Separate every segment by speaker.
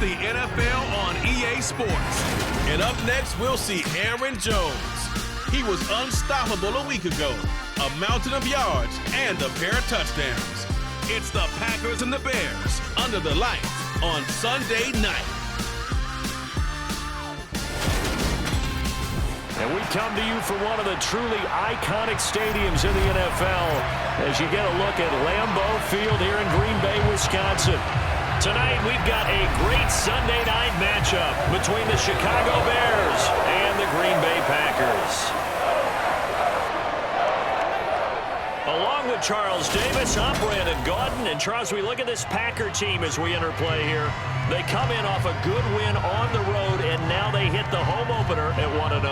Speaker 1: the NFL on EA Sports. And up next, we'll see Aaron Jones. He was unstoppable a week ago. A mountain of yards and a pair of touchdowns. It's the Packers and the Bears under the lights on Sunday night.
Speaker 2: And we come to you from one of the truly iconic stadiums in the NFL as you get a look at Lambeau Field here in Green Bay, Wisconsin. Tonight we've got a great Sunday night matchup between the Chicago Bears and the Green Bay Packers. Along with Charles Davis, I'm Brandon Gaudin. And Charles, we look at this Packer team as we interplay here. They come in off a good win on the road, and now they hit the home opener at 1-0.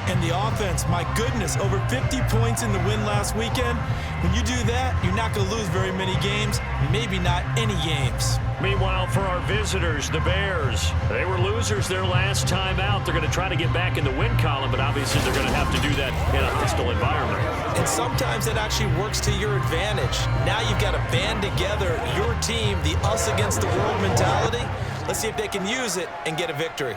Speaker 3: And the offense, my goodness, over 50 points in the win last weekend. When you do that, you're not going to lose very many games, maybe not any games.
Speaker 2: Meanwhile, for our visitors, the Bears, they were losers their last time out. They're going to try to get back in the win column, but obviously they're going to have to do that in a hostile environment.
Speaker 3: And sometimes it actually works to your advantage. Now you've got to band together your team, the us against the world mentality. Let's see if they can use it and get a victory.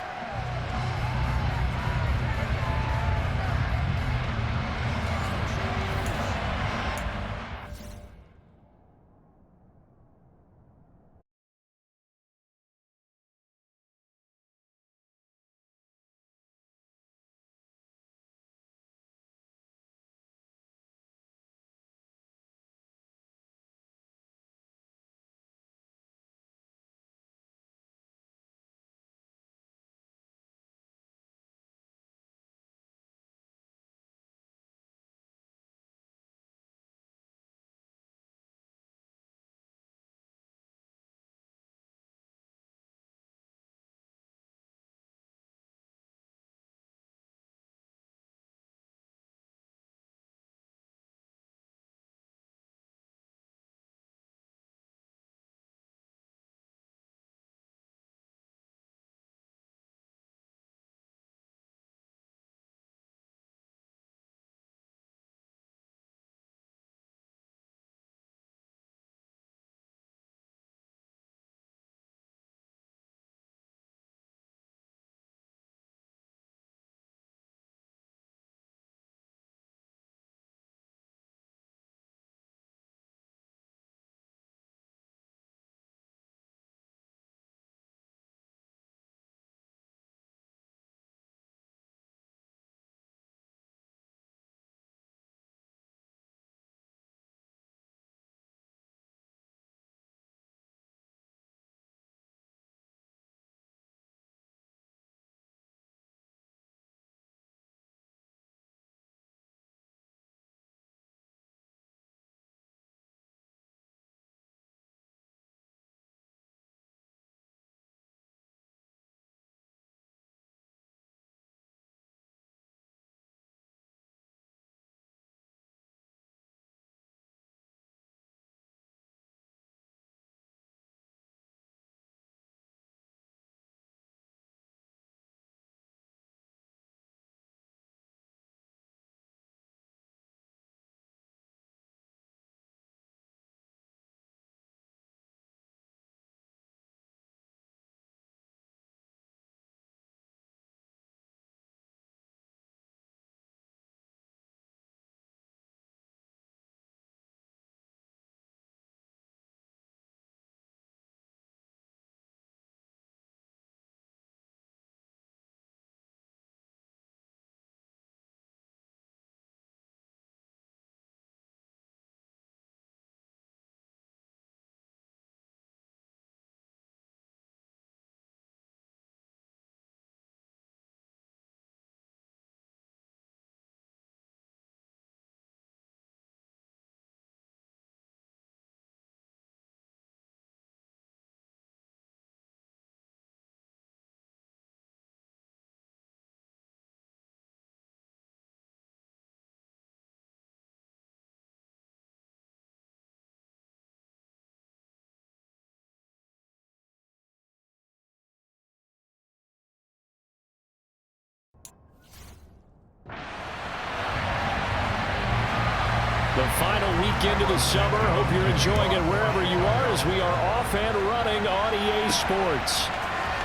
Speaker 2: The final weekend of the summer. Hope you're enjoying it wherever you are as we are off and running on EA Sports.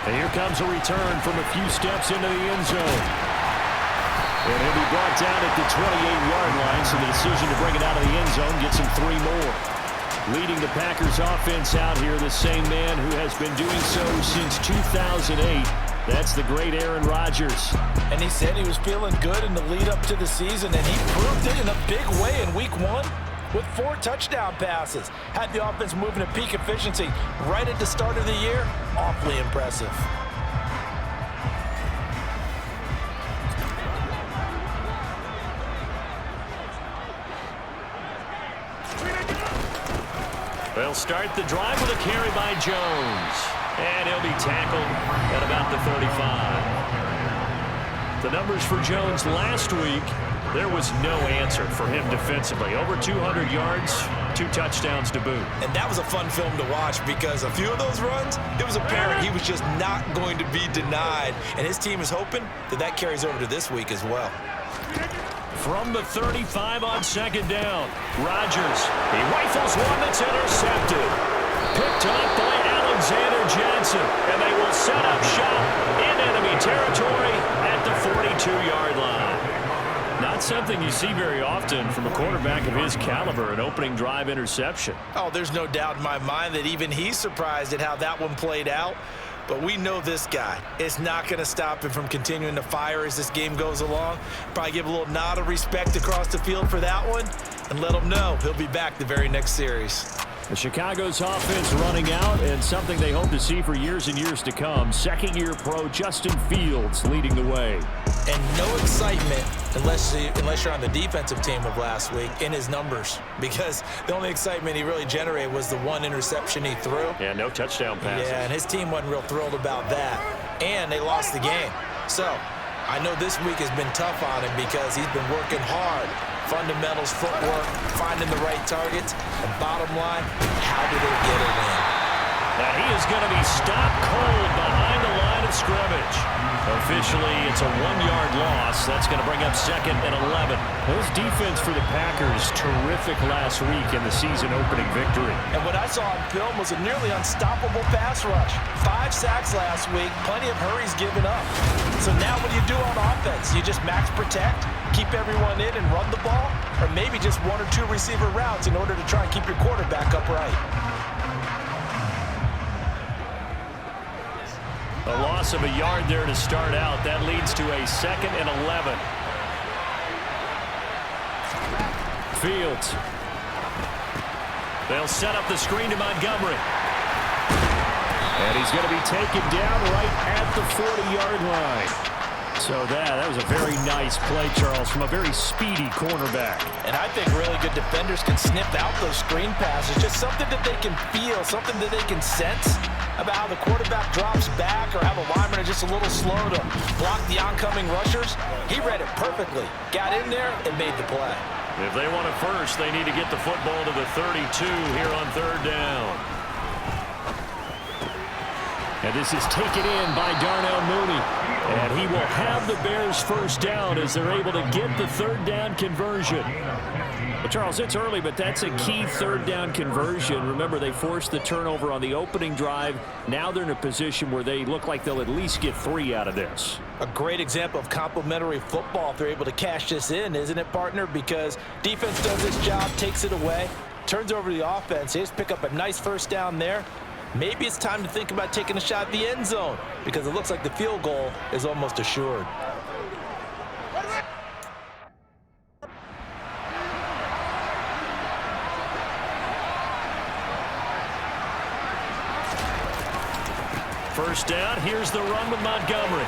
Speaker 2: And here comes a return from a few steps into the end zone. And he'll be brought down at the 28-yard line, so the decision to bring it out of the end zone gets him 3 more. Leading the Packers offense out here, the same man who has been doing so since 2008. That's the great Aaron Rodgers.
Speaker 3: And he said he was feeling good in the lead up to the season, and he proved it in a big way in week 1 with 4 touchdown passes. Had the offense moving at peak efficiency right at the start of the year. Awfully impressive.
Speaker 2: They'll start the drive with a carry by Jones. And he'll be tackled at about the 35. The numbers for Jones last week, there was no answer for him defensively. Over 200 yards, 2 touchdowns to boot.
Speaker 3: And that was a fun film to watch because a few of those runs, it was apparent he was just not going to be denied. And his team is hoping that that carries over to this week as well.
Speaker 2: From the 35 on second down, Rodgers. He rifles one that's intercepted. Picked up by Alexander Johnson. And they will set up shop in enemy territory at the 42-yard line. Not something you see very often from a quarterback of his caliber, an opening drive interception.
Speaker 3: Oh, there's no doubt in my mind that even he's surprised at how that one played out. But we know this guy is not going to stop him from continuing to fire as this game goes along. Probably give a little nod of respect across the field for that one and let him know he'll be back the very next series.
Speaker 2: The Chicago's offense running out, and something they hope to see for years and years to come. Second-year pro Justin Fields leading the way.
Speaker 3: And no excitement unless you're on the defensive team of last week in his numbers, because the only excitement he really generated was the 1 interception he threw.
Speaker 2: Yeah, no touchdown passes.
Speaker 3: Yeah, and his team wasn't real thrilled about that. And they lost the game. So I know this week has been tough on him because he's been working hard. Fundamentals, footwork, finding the right targets, and bottom line, how do they get it in?
Speaker 2: Now he is going to be stopped cold behind the line of scrimmage. Officially, it's a 1-yard loss. That's going to bring up 2nd and 11. This defense for the Packers, terrific last week in the season-opening victory.
Speaker 3: And what I saw on film was a nearly unstoppable pass rush. 5 sacks last week, plenty of hurries given up. So now what do you do on offense? You just max protect, keep everyone in and run the ball, or maybe just 1 or 2 receiver routes in order to try and keep your quarterback upright.
Speaker 2: A loss of a yard there to start out. That leads to a 2nd and 11. Fields. They'll set up the screen to Montgomery. And he's going to be taken down right at the 40-yard line. So that was a very nice play, Charles, from a very speedy cornerback.
Speaker 3: And I think really good defenders can snip out those screen passes. Just something that they can feel, something that they can sense about how the quarterback drops back or how the linemen are just a little slow to block the oncoming rushers. He read it perfectly. Got in there and made the play.
Speaker 2: If they want it first, they need to get the football to the 32 here on 3rd down. And this is taken in by Darnell Mooney. And he will have the Bears first down as they're able to get the 3rd down conversion. Well, Charles, it's early, but that's a key 3rd down conversion. Remember, they forced the turnover on the opening drive. Now they're in a position where they look like they'll at least get 3 out of this.
Speaker 3: A great example of complementary football if they're able to cash this in, isn't it, partner? Because defense does its job, takes it away, turns over the offense. They just pick up a nice first down there. Maybe it's time to think about taking a shot at the end zone because it looks like the field goal is almost assured.
Speaker 2: First down, here's the run with Montgomery.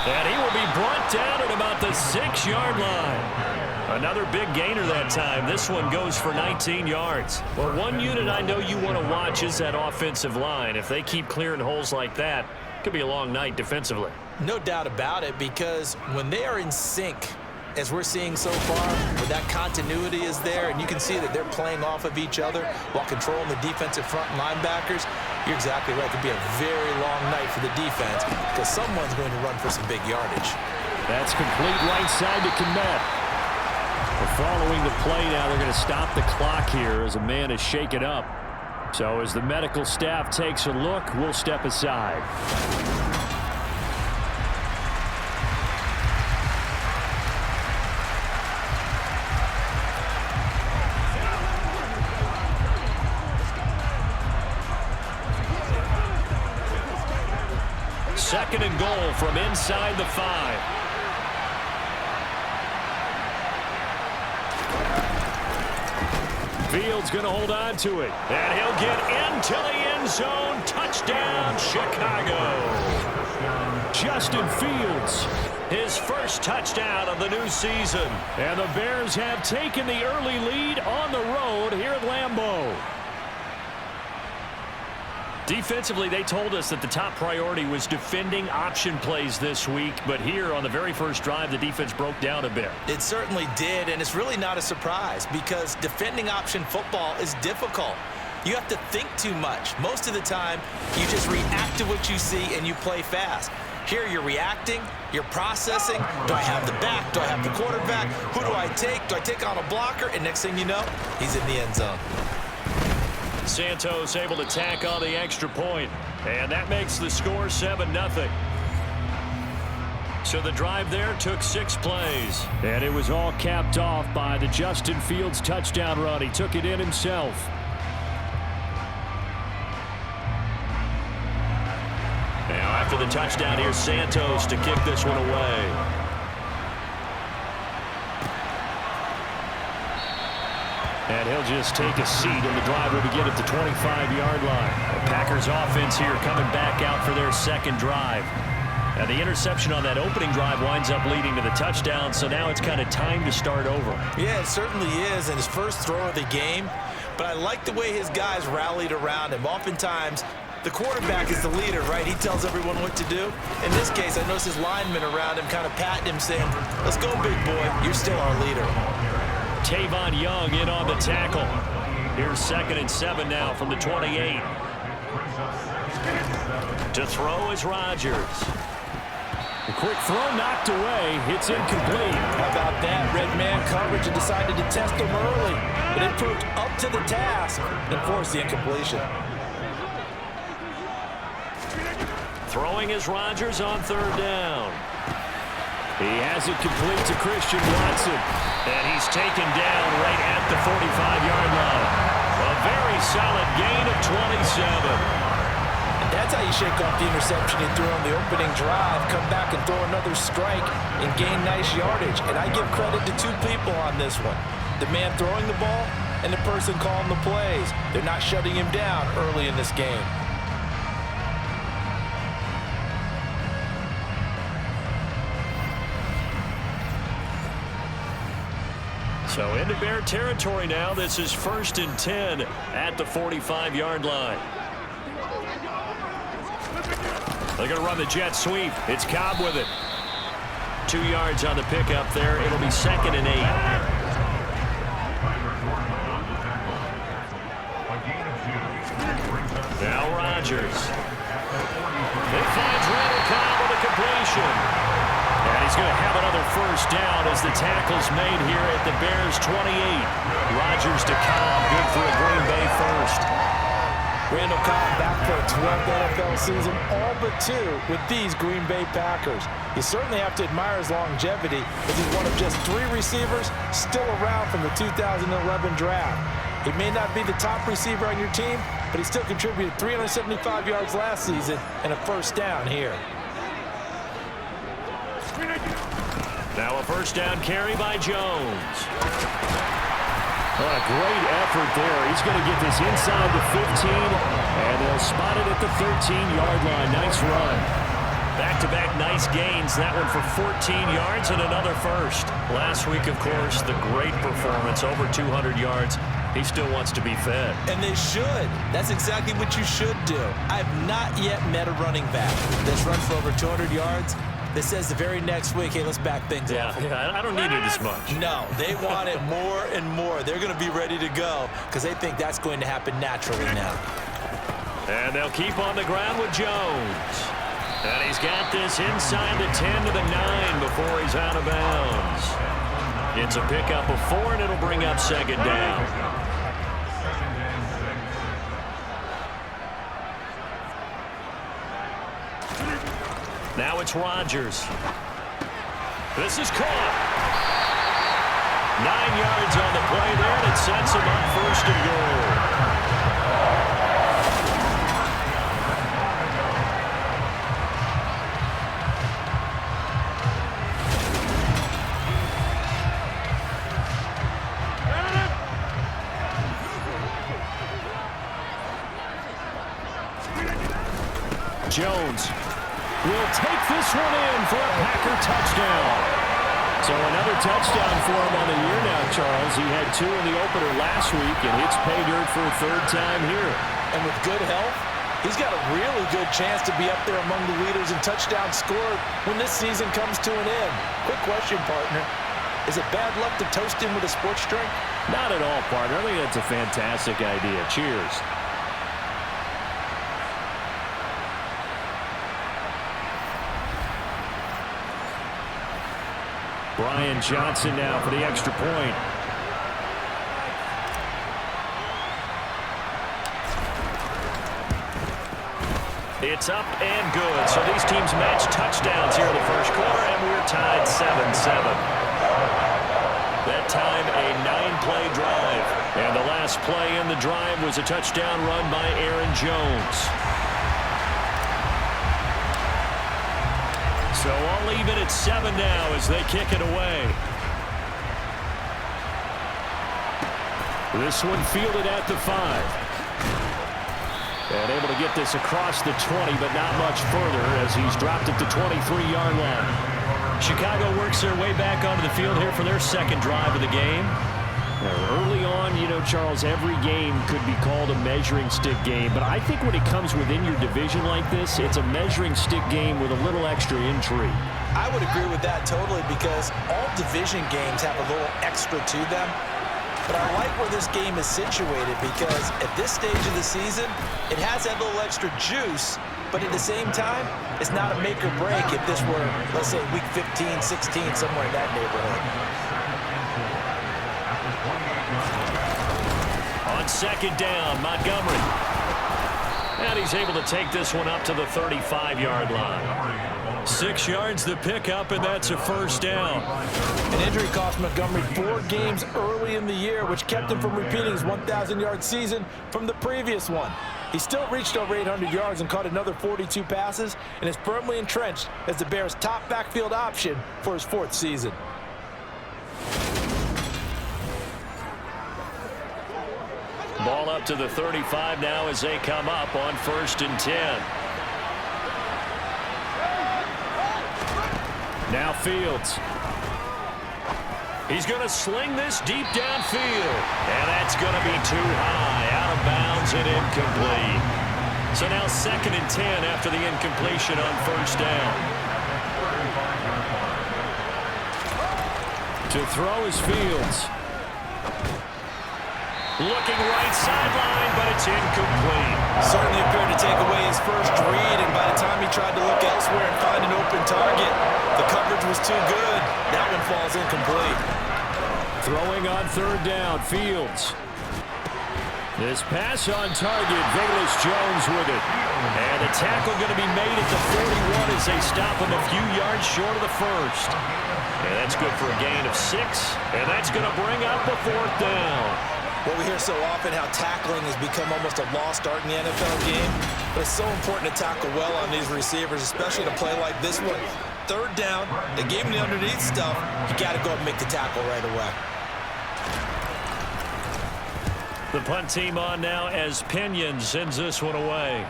Speaker 2: And he will be brought down at about the 6-yard line. Another big gainer that time. This one goes for 19 yards. Well, one unit I know you want to watch is that offensive line. If they keep clearing holes like that, it could be a long night defensively.
Speaker 3: No doubt about it, because when they are in sync, as we're seeing so far, where that continuity is there, and you can see that they're playing off of each other while controlling the defensive front linebackers, you're exactly right. It could be a very long night for the defense because someone's going to run for some big yardage.
Speaker 2: That's complete right side to Kmet. Following the play now, they're going to stop the clock here as a man is shaken up. So as the medical staff takes a look, we'll step aside. Second and goal from inside the 5. Fields going to hold on to it. And he'll get into the end zone. Touchdown, Chicago. Justin Fields, his first touchdown of the new season. And the Bears have taken the early lead on the road here at Lambeau. Defensively, they told us that the top priority was defending option plays this week. But here on the very first drive, the defense broke down a bit.
Speaker 3: It certainly did, and it's really not a surprise because defending option football is difficult. You have to think too much. Most of the time, you just react to what you see and you play fast. Here you're reacting, you're processing. Do I have the back? Do I have the quarterback? Who do I take? Do I take on a blocker? And next thing you know, he's in the end zone.
Speaker 2: Santos able to tack on the extra point, and that makes the score 7-0. So the drive there took 6 plays, and it was all capped off by the Justin Fields touchdown run. He took it in himself. Now after the touchdown, here's Santos to kick this one away. And he'll just take a seat, and the drive will begin at the 25-yard line. The Packers offense here coming back out for their second drive. And the interception on that opening drive winds up leading to the touchdown, so now it's kind of time to start over.
Speaker 3: Yeah, it certainly is, and his first throw of the game. But I like the way his guys rallied around him. Oftentimes, the quarterback is the leader, right? He tells everyone what to do. In this case, I noticed his linemen around him kind of patting him, saying, "Let's go, big boy. You're still our leader."
Speaker 2: Tavon Young in on the tackle. Here's 2nd and 7 now from the 28. To throw is Rodgers. A quick throw knocked away. It's incomplete.
Speaker 3: How about that? Red man coverage and decided to test him early. But it proved up to the task and forced the incompletion.
Speaker 2: Throwing is Rodgers on 3rd down. He has it complete to Christian Watson. And he's taken down right at the 45-yard line. A very solid gain of 27.
Speaker 3: And that's how you shake off the interception you threw on the opening drive. Come back and throw another strike and gain nice yardage. And I give credit to 2 people on this one. The man throwing the ball and the person calling the plays. They're not shutting him down early in this game.
Speaker 2: So into Bear territory now. This is 1st and 10 at the 45-yard line. They're going to run the jet sweep. It's Cobb with it. 2 yards on the pickup there. It'll be 2nd and 8. Now Rodgers. It finds Randall Cobb with a completion. And he's going to have another 1st down as the tackle's made here at the Bears' 28. Rodgers to Cobb, good for a Green Bay 1st.
Speaker 3: Randall Cobb back for a 12th NFL season, all but 2 with these Green Bay Packers. You certainly have to admire his longevity as he's one of just 3 receivers still around from the 2011 draft. He may not be the top receiver on your team, but he still contributed 375 yards last season and a 1st down here.
Speaker 2: Now a 1st down carry by Jones. What a great effort there. He's going to get this inside the 15, and they'll spot it at the 13-yard line. Nice run. Back-to-back nice gains. That one for 14 yards and another 1st. Last week, of course, the great performance, over 200 yards. He still wants to be fed.
Speaker 3: And they should. That's exactly what you should do. I've not yet met a running back that's run for over 200 yards that says the very next week, hey, let's back things up.
Speaker 2: Yeah, I don't need it as much.
Speaker 3: No, they want it more and more. They're going to be ready to go because they think that's going to happen naturally now.
Speaker 2: And they'll keep on the ground with Jones. And he's got this inside the 10 to the 9 before he's out of bounds. It's a pickup of 4, and it'll bring up 2nd down. Now it's Rodgers. This is caught. 9 yards on the play there, and it sets him up 1st and goal. Jones will take this one in for a Packer touchdown. So another touchdown for him on the year now, Charles. He had 2 in the opener last week, and hits pay dirt for a 3rd time here. And with good health, he's got a really good chance to be up there among the leaders in touchdowns scored when this season comes to an end. Quick question, partner. Is it bad luck to toast him with a sports drink? Not at all, partner. I think that's a fantastic idea. Cheers. Brian Johnson now for the extra point. It's up and good. So these teams match touchdowns here in the first quarter, and we're tied 7-7. That time a 9-play drive. And the last play in the drive was a touchdown run by Aaron Jones. So all even at 7 now as they kick it away. This one fielded at the 5. And able to get this across the 20, but not much further as he's dropped at the 23-yard line. Chicago works their way back onto the field here for their 2nd drive of the game. Early on, you know, Charles, every game could be called a measuring stick game. But I think when it comes within your division like this, it's a measuring stick game with a little extra intrigue. I would agree with that totally because all division games have a little extra to them. But I like where this game is situated because at this stage of the season, it has that little extra juice. But at the same time, it's not a make or break if this were, let's say, week 15, 16, somewhere in that neighborhood. On 2nd down, Montgomery. And he's able to take this one up to the 35-yard line. 6 yards the pickup, and that's a 1st down. An injury cost Montgomery 4 games early in the year, which kept him from repeating his 1,000-yard season from the previous one. He still reached over 800 yards and caught another 42 passes and is firmly entrenched as the Bears' top backfield option for his 4th season. Ball up to the 35 now as they come up on 1st and 10. Now Fields. He's going to sling this deep downfield. And that's going to be too high. Out of bounds and incomplete. So now 2nd and 10 after the incompletion on 1st down. To throw is Fields. Looking right sideline, but it's incomplete. Certainly appeared to take away his first read, and by the time he tried to look elsewhere and find an open target, the coverage was too good. That one falls incomplete. Throwing on 3rd down, Fields. This pass on target, Velus Jones with it. And the tackle going to be made at the 41 as they stop him a few yards short of the 1st. And that's good for a gain of 6, and that's going to bring up the 4th down. Well, we hear so often how tackling has become almost a lost art in the NFL game. But it's so important to tackle well on these receivers, especially to play like this one. 3rd down, they gave him the underneath stuff. You got to go and make the tackle right away. The punt team on now as Pinion sends this one away.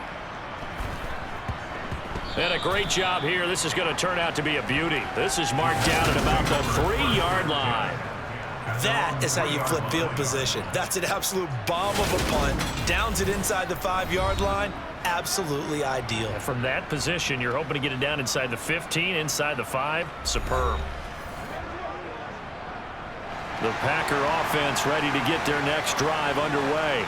Speaker 2: And a great job here. This is going to turn out to be a beauty. This is marked down at about the 3-yard line. That is how you flip field position. That's an absolute bomb of a punt. Downs it inside the 5-yard line. Absolutely ideal. From that position, you're hoping to get it down inside the 15, inside the 5. Superb. The Packer offense ready to get their next drive underway.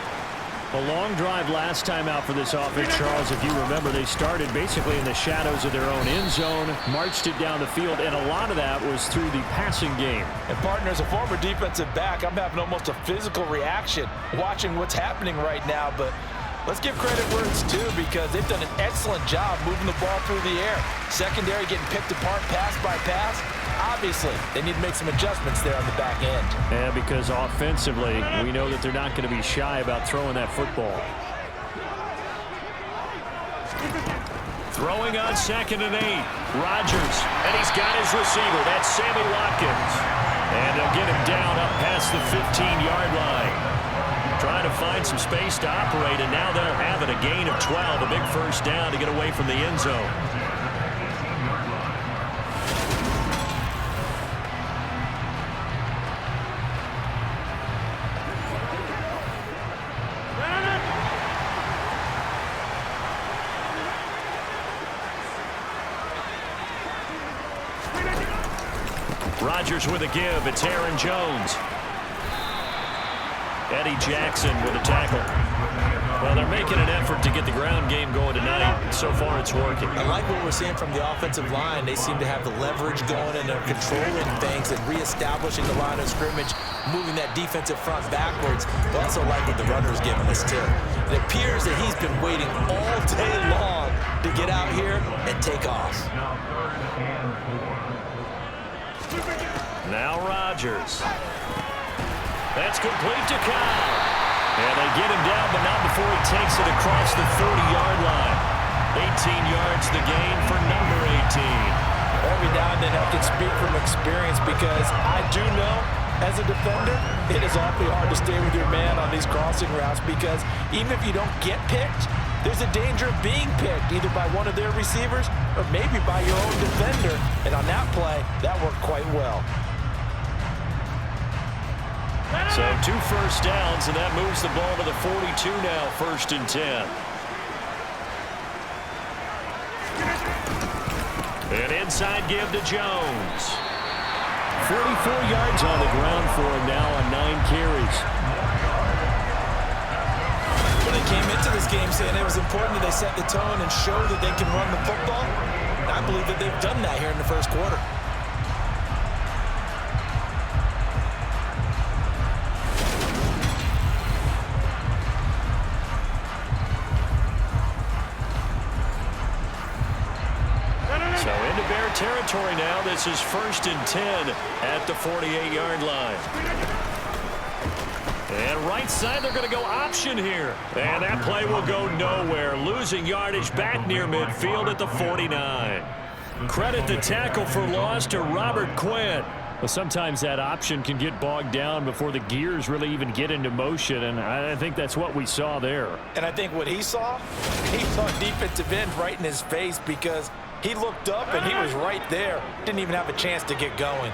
Speaker 2: A long drive last time out for this offense, Charles. If you remember, they started basically in the shadows of their own end zone, marched it down the field, and a lot of that was through the passing game. And, partner, as a former defensive back, I'm having almost a physical reaction watching what's happening right now. But
Speaker 3: Let's give credit where it's due because they've done an excellent job moving the ball through the air. Secondary getting picked apart pass by pass. Obviously, they need to make some adjustments there on the back end.
Speaker 2: Yeah, because offensively, we know that they're not going to be shy about throwing that football. Throwing on 2nd and 8. Rodgers, and he's got his receiver. That's Sammy Watkins. And they'll get him down up past the 15-yard line. Trying to find some space to operate, and now they'll have it. A gain of 12, a big first down to get away from the end zone. Rodgers with a give. It's Aaron Jones. Eddie Jackson with a tackle. Well, they're making an effort to get the ground game going tonight. So far, it's working.
Speaker 3: I like what we're seeing from the offensive line. They seem to have the leverage going, and they're controlling things and reestablishing the line of scrimmage, moving that defensive front backwards. But also like what the runner's giving us, too. It appears that he's been waiting all day long to get out here and take off.
Speaker 2: Now Rodgers. That's complete to Kyle. And they get him down, but not before he takes it across the 30-yard line. 18 yards the gain for number 18.
Speaker 3: Every now and then I can speak from experience because I do know, as a defender, it is awfully hard to stay with your man on these crossing routes because even if you don't get picked, there's a danger of being picked either by one of their receivers or maybe by your own defender. And on that play, that worked quite well.
Speaker 2: So 2 first downs, and that moves the ball to the 42 now, 1st and 10. An inside give to Jones. 44 yards on the ground for him now on 9 carries.
Speaker 3: When they came into this game saying it was important that they set the tone and show that they can run the football, I believe that they've done that here in the first quarter.
Speaker 2: So into Bear territory now. This is 1st and 10 at the 48-yard line. And right side, they're going to go option here. And that play will go nowhere. Losing yardage back near midfield at the 49. Credit the tackle for loss to Robert Quinn. Well, sometimes that option can get bogged down before the gears really even get into motion, and I think that's what we saw there.
Speaker 3: And I think what he saw defensive end right in his face because he looked up and he was right there. Didn't even have a chance to get going.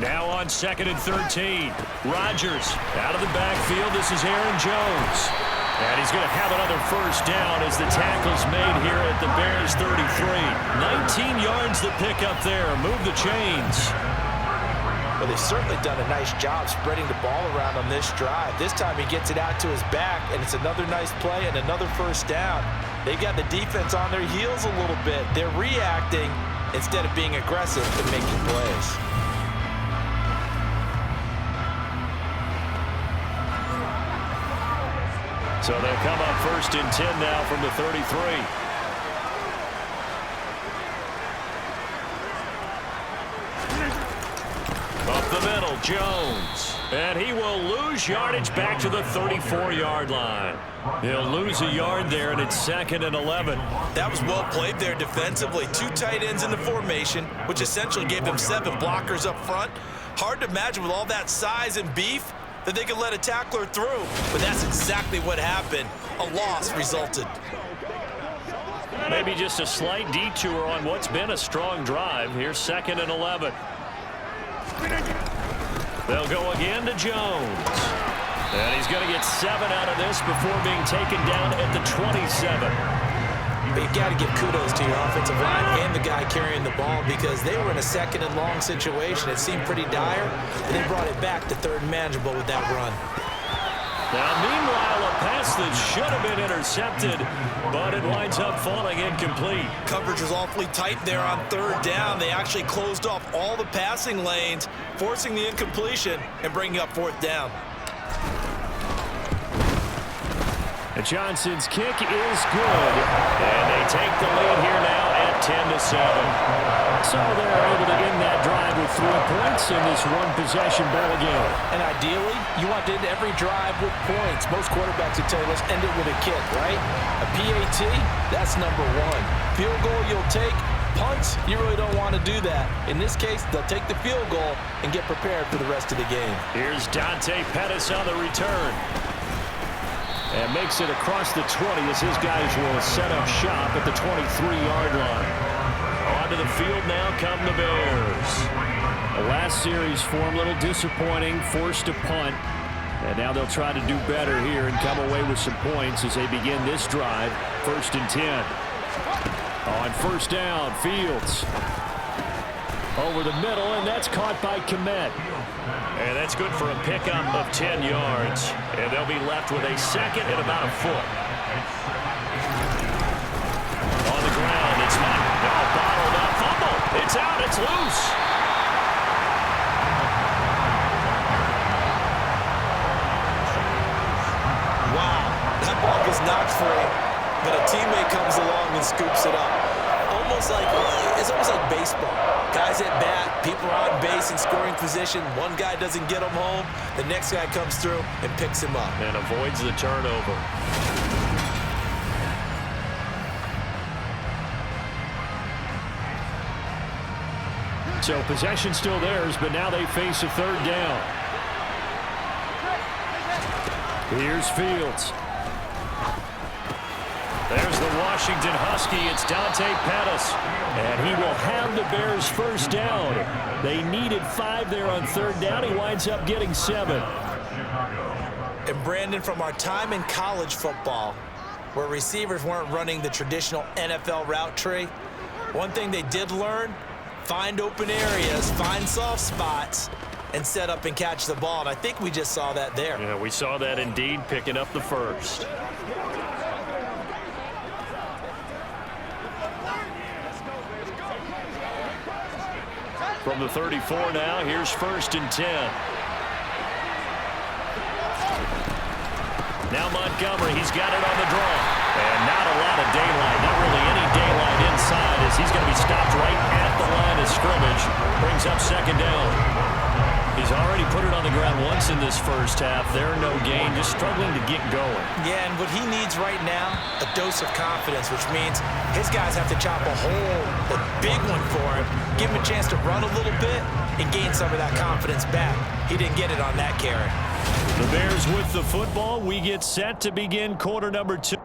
Speaker 2: Now on 2nd and 13. Rodgers out of the backfield. This is Aaron Jones. And he's going to have another first down as the tackle's made here at the Bears 33. 19 yards to pick up there. Move the chains.
Speaker 3: Well, they've certainly done a nice job spreading the ball around on this drive. This time he gets it out to his back, and it's another nice play and another first down. They've got the defense on their heels a little bit. They're reacting instead of being aggressive and making plays.
Speaker 2: So they'll come up 1st and 10 now from the 33. Up the middle, Jones. And he will lose yardage back to the 34-yard line. He'll lose a yard there, and it's 2nd and 11.
Speaker 3: That was well played there defensively. 2 tight ends in the formation, which essentially gave them 7 blockers up front. Hard to imagine with all that size and beef that they could let a tackler through. But that's exactly what happened. A loss resulted.
Speaker 2: Maybe just a slight detour on what's been a strong drive. Here's 2nd and 11. They'll go again to Jones. And he's going to get 7 out of this before being taken down at the 27.
Speaker 3: But you've got to give kudos to your offensive line and the guy carrying the ball because they were in a 2nd and long situation. It seemed pretty dire, and they brought it back to 3rd and manageable with that run.
Speaker 2: Now, meanwhile, a pass that should have been intercepted, but it winds up falling incomplete.
Speaker 3: Coverage was awfully tight there on 3rd down. They actually closed off all the passing lanes, forcing the incompletion and bringing up 4th down.
Speaker 2: And Johnson's kick is good. And they take the lead here now at 10-7. So they're able to end that drive with 3 points in this one-possession ball game.
Speaker 3: And ideally, you want to end every drive with points. Most quarterbacks would tell you, let's end it with a kick, right? A PAT, that's number 1. Field goal you'll take. Punts, you really don't want to do that. In this case, they'll take the field goal and get prepared for the rest of the game.
Speaker 2: Here's Dante Pettis on the return. And makes it across the 20 as his guys will set up shop at the 23-yard line. Onto the field now come the Bears. The last series for him, a little disappointing, forced a punt. And now they'll try to do better here and come away with some points as they begin this drive, 1st and 10. On 1st down, Fields. Over the middle, and that's caught by Kmet. And that's good for a pickup of 10 yards. And they'll be left with a 2nd and about a foot. On the ground, it's not bottled up. Fumble. It's out. It's loose.
Speaker 3: Wow. That ball gets knocked free, but a teammate comes along and scoops it up. It's almost like baseball. Guys at bat, people are on base in scoring position. One guy doesn't get him home. The next guy comes through and picks him up.
Speaker 2: And avoids the turnover. So possession still theirs, but now they face a 3rd down. Here's Fields. There's the Washington Husky. It's Dante Pettis. And he will have the Bears 1st down. They needed 5 there on 3rd down. He winds up getting 7.
Speaker 3: And Brandon, from our time in college football, where receivers weren't running the traditional NFL route tree, one thing they did learn, find open areas, find soft spots, and set up and catch the ball. And I think we just saw that there.
Speaker 2: Yeah, we saw that indeed, picking up the 1st. From the 34 now, here's 1st and 10. Now Montgomery, he's got it on the draw. And not a lot of daylight, not really any daylight inside as he's going to be stopped right at the line of scrimmage. Brings up 2nd down. He's already put it on the ground once in this 1st half. There, no gain, just struggling to get going.
Speaker 3: Yeah, and what he needs right now, a dose of confidence, which means his guys have to chop a hole, a big one for him, give him a chance to run a little bit and gain some of that confidence back. He didn't get it on that carry.
Speaker 2: The Bears with the football. We get set to begin quarter number 2.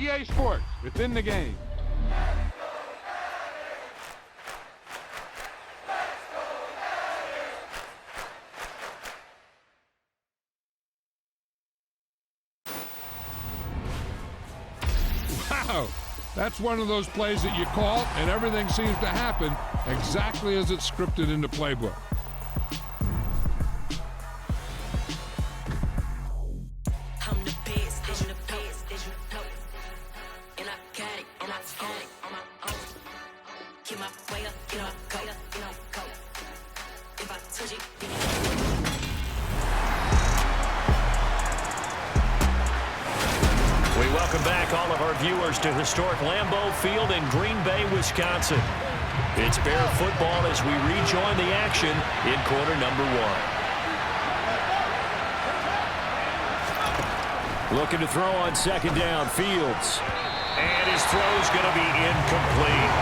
Speaker 4: EA Sports, within the game. Wow, that's one of those plays that you call, and everything seems to happen exactly as it's scripted in the playbook.
Speaker 2: We welcome back all of our viewers to historic Lambeau Field in Green Bay, Wisconsin. It's Bear football as we rejoin the action in quarter number 1. Looking to throw on second down, Fields. And his throw's going to be incomplete.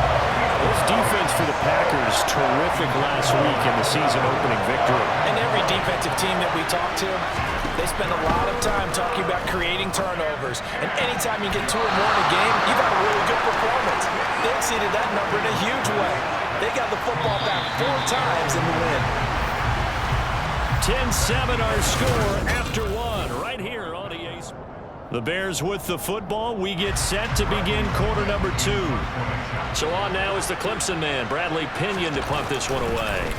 Speaker 2: This defense for the Packers, terrific last week in the season-opening victory.
Speaker 3: And every defensive team that we talk to, they spend a lot of time talking about creating turnovers. And anytime you get 2 or more in a game, you got a really good performance. They exceeded that number in a huge way. They got the football back 4 times in the win.
Speaker 2: 10-7 our score after 1 right here on EA Sports. The Bears with the football. We get set to begin quarter number 2. So on now is the Clemson man, Bradley Pinion, to punt this one away.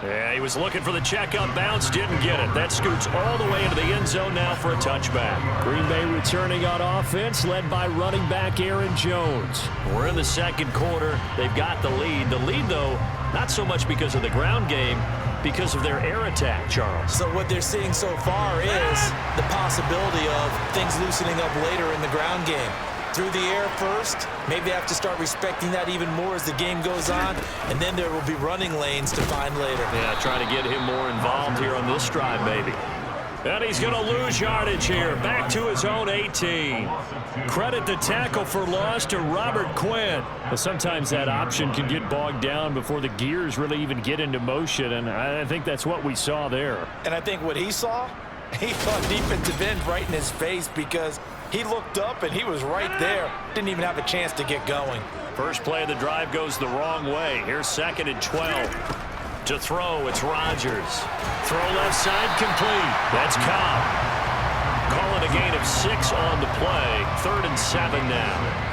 Speaker 2: Yeah, he was looking for the check-up bounce, didn't get it. That scoots all the way into the end zone now for a touchback. Green Bay returning on offense, led by running back Aaron Jones. We're in the second quarter. They've got the lead. The lead, though, not so much because of the ground game, because of their air attack, Charles.
Speaker 3: So what they're seeing so far is the possibility of things loosening up later in the ground game. Through the air first, maybe they have to start respecting that even more as the game goes on, and then there will be running lanes to find later.
Speaker 2: Yeah, trying to get him more involved here on this drive, maybe. And he's going to lose yardage here, back to his own 18. Credit the tackle for loss to Robert Quinn. Well, sometimes that option can get bogged down before the gears really even get into motion, and I think that's what we saw there.
Speaker 3: And I think what he saw defensive end right in his face, because he looked up and he was right there. Didn't even have a chance to get going.
Speaker 2: First play of the drive goes the wrong way. Here's 2nd and 12. To throw, it's Rodgers. Throw left side, complete. That's Cobb. Calling a gain of 6 on the play. 3rd and 7 now.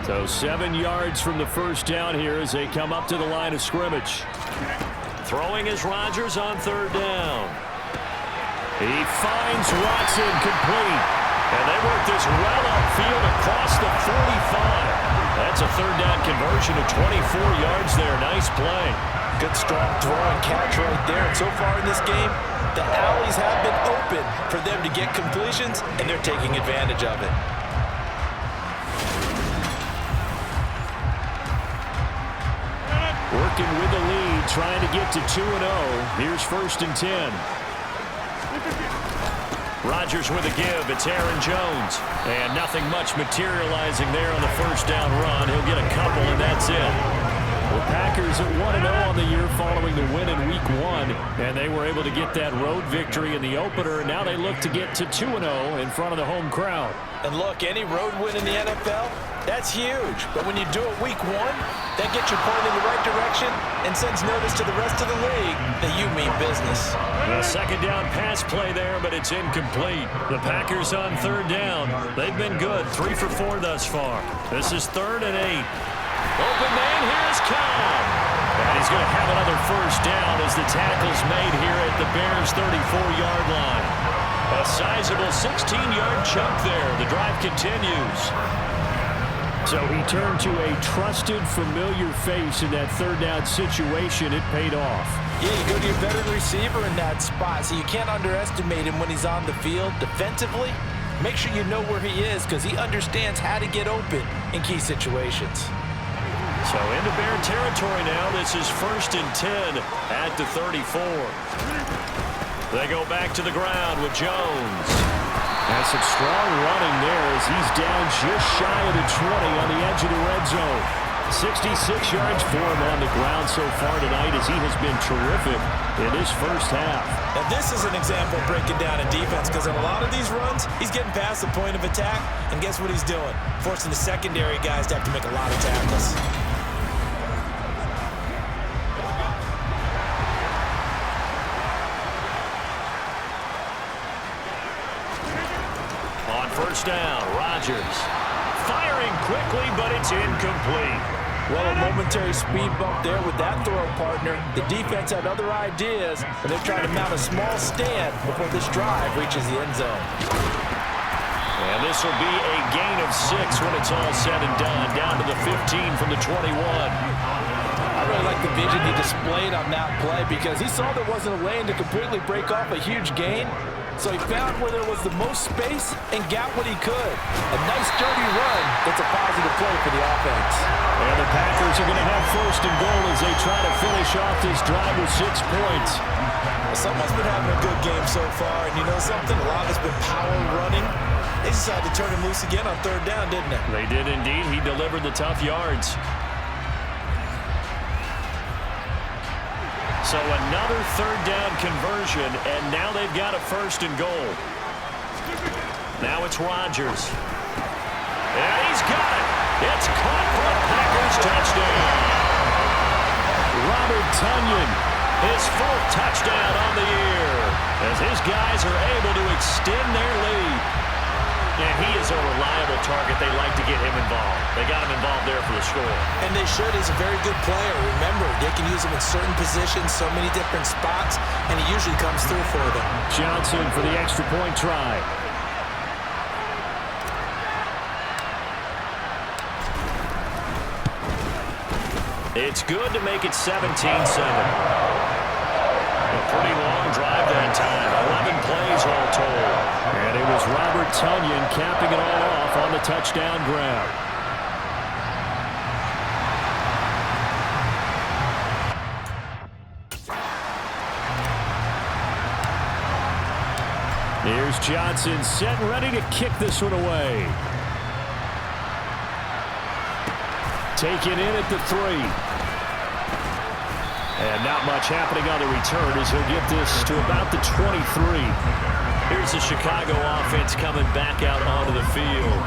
Speaker 2: So 7 yards from the first down here as they come up to the line of scrimmage. Throwing is Rodgers on 3rd down. He finds Watson, complete. And they work this well upfield across the 45. That's a 3rd down conversion of 24 yards there. Nice play.
Speaker 3: Good strong throw and catch right there. And so far in this game, the alleys have been open for them to get completions, and they're taking advantage of it.
Speaker 2: Working with the lead, trying to get to 2-0. Here's 1st and 10. Rodgers with a give. It's Aaron Jones. And nothing much materializing there on the first down run. He'll get a couple, and that's it. The Packers at 1-0 on the year following the win in Week 1, and they were able to get that road victory in the opener, and now they look to get to 2-0 in front of the home crowd.
Speaker 3: And look, any road win in the NFL, that's huge. But when you do it Week 1, that gets you pointed in the right direction and sends notice to the rest of the league that you mean business.
Speaker 2: The 2nd down pass play there, but it's incomplete. The Packers on 3rd down. They've been good, 3 for 4 thus far. This is 3rd and 8. Open man, here's Cobb. And he's going to have another first down as the tackle's made here at the Bears' 34-yard line. A sizable 16-yard chunk there. The drive continues. So he turned to a trusted, familiar face in that 3rd down situation. It paid off.
Speaker 3: Yeah, you go to your veteran receiver in that spot, so you can't underestimate him when he's on the field defensively. Make sure you know where he is, because he understands how to get open in key situations.
Speaker 2: So into Bear territory now. This is 1st and 10 at the 34. They go back to the ground with Jones. And some strong running there as he's down just shy of the 20 on the edge of the red zone. 66 yards for him on the ground so far tonight as he has been terrific in his first half.
Speaker 3: Now this is an example of breaking down in defense because in a lot of these runs, he's getting past the point of attack, and guess what he's doing? Forcing the secondary guys to have to make a lot of tackles.
Speaker 2: On first down, Rodgers firing quickly, but it's incomplete.
Speaker 3: Well, a momentary speed bump there with that throw partner. The defense had other ideas, and they're trying to mount a small stand before this drive reaches the end zone.
Speaker 2: And this will be a gain of 6 when it's all said and done, down to the 15 from the 21.
Speaker 3: I really like the vision he displayed on that play because he saw there wasn't a lane to completely break off a huge gain. So he found where there was the most space and got what he could. A nice, dirty run. That's a positive play for the offense.
Speaker 2: And the Packers are going to have first and goal as they try to finish off this drive with 6 points.
Speaker 3: Well, someone's been having a good game so far, and you know something? A lot of it's been power running. They decided to turn him loose again on third down, didn't they?
Speaker 2: They did indeed. He delivered the tough yards. So another third down conversion, and now they've got a first and goal. Now it's Rodgers. And he's got it. It's caught for a Packers touchdown. Robert Tonyan, his 4th touchdown on the year, as his guys are able to extend their lead. And he is a reliable target. They like to get him involved. They got him involved there for the score.
Speaker 3: And they should. He's a very good player. Remember, they can use him in certain positions, so many different spots, and he usually comes through for them.
Speaker 2: Johnson for the extra point try. It's good to make it 17-7. A pretty long drive that time. 11 plays all told. And it was Robert Tonyan capping it all off on the touchdown grab. Here's Johnson set and ready to kick this one away. Taken in at the 3. And not much happening on the return as he'll get this to about the 23. Here's the Chicago offense coming back out onto the field.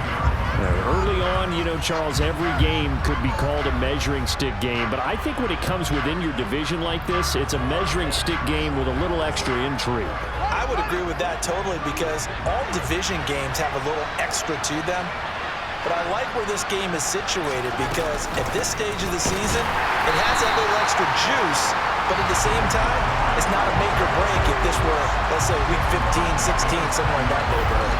Speaker 2: Early on, you know, Charles, every game could be called a measuring stick game. But I think when it comes within your division like this, it's a measuring stick game with a little extra intrigue.
Speaker 3: I would agree with that totally because all division games have a little extra to them. But I like where this game is situated because at this stage of the season, it has that little extra juice, but at the same time, it's not a make or break if this were, let's say, week 15, 16, somewhere in that neighborhood.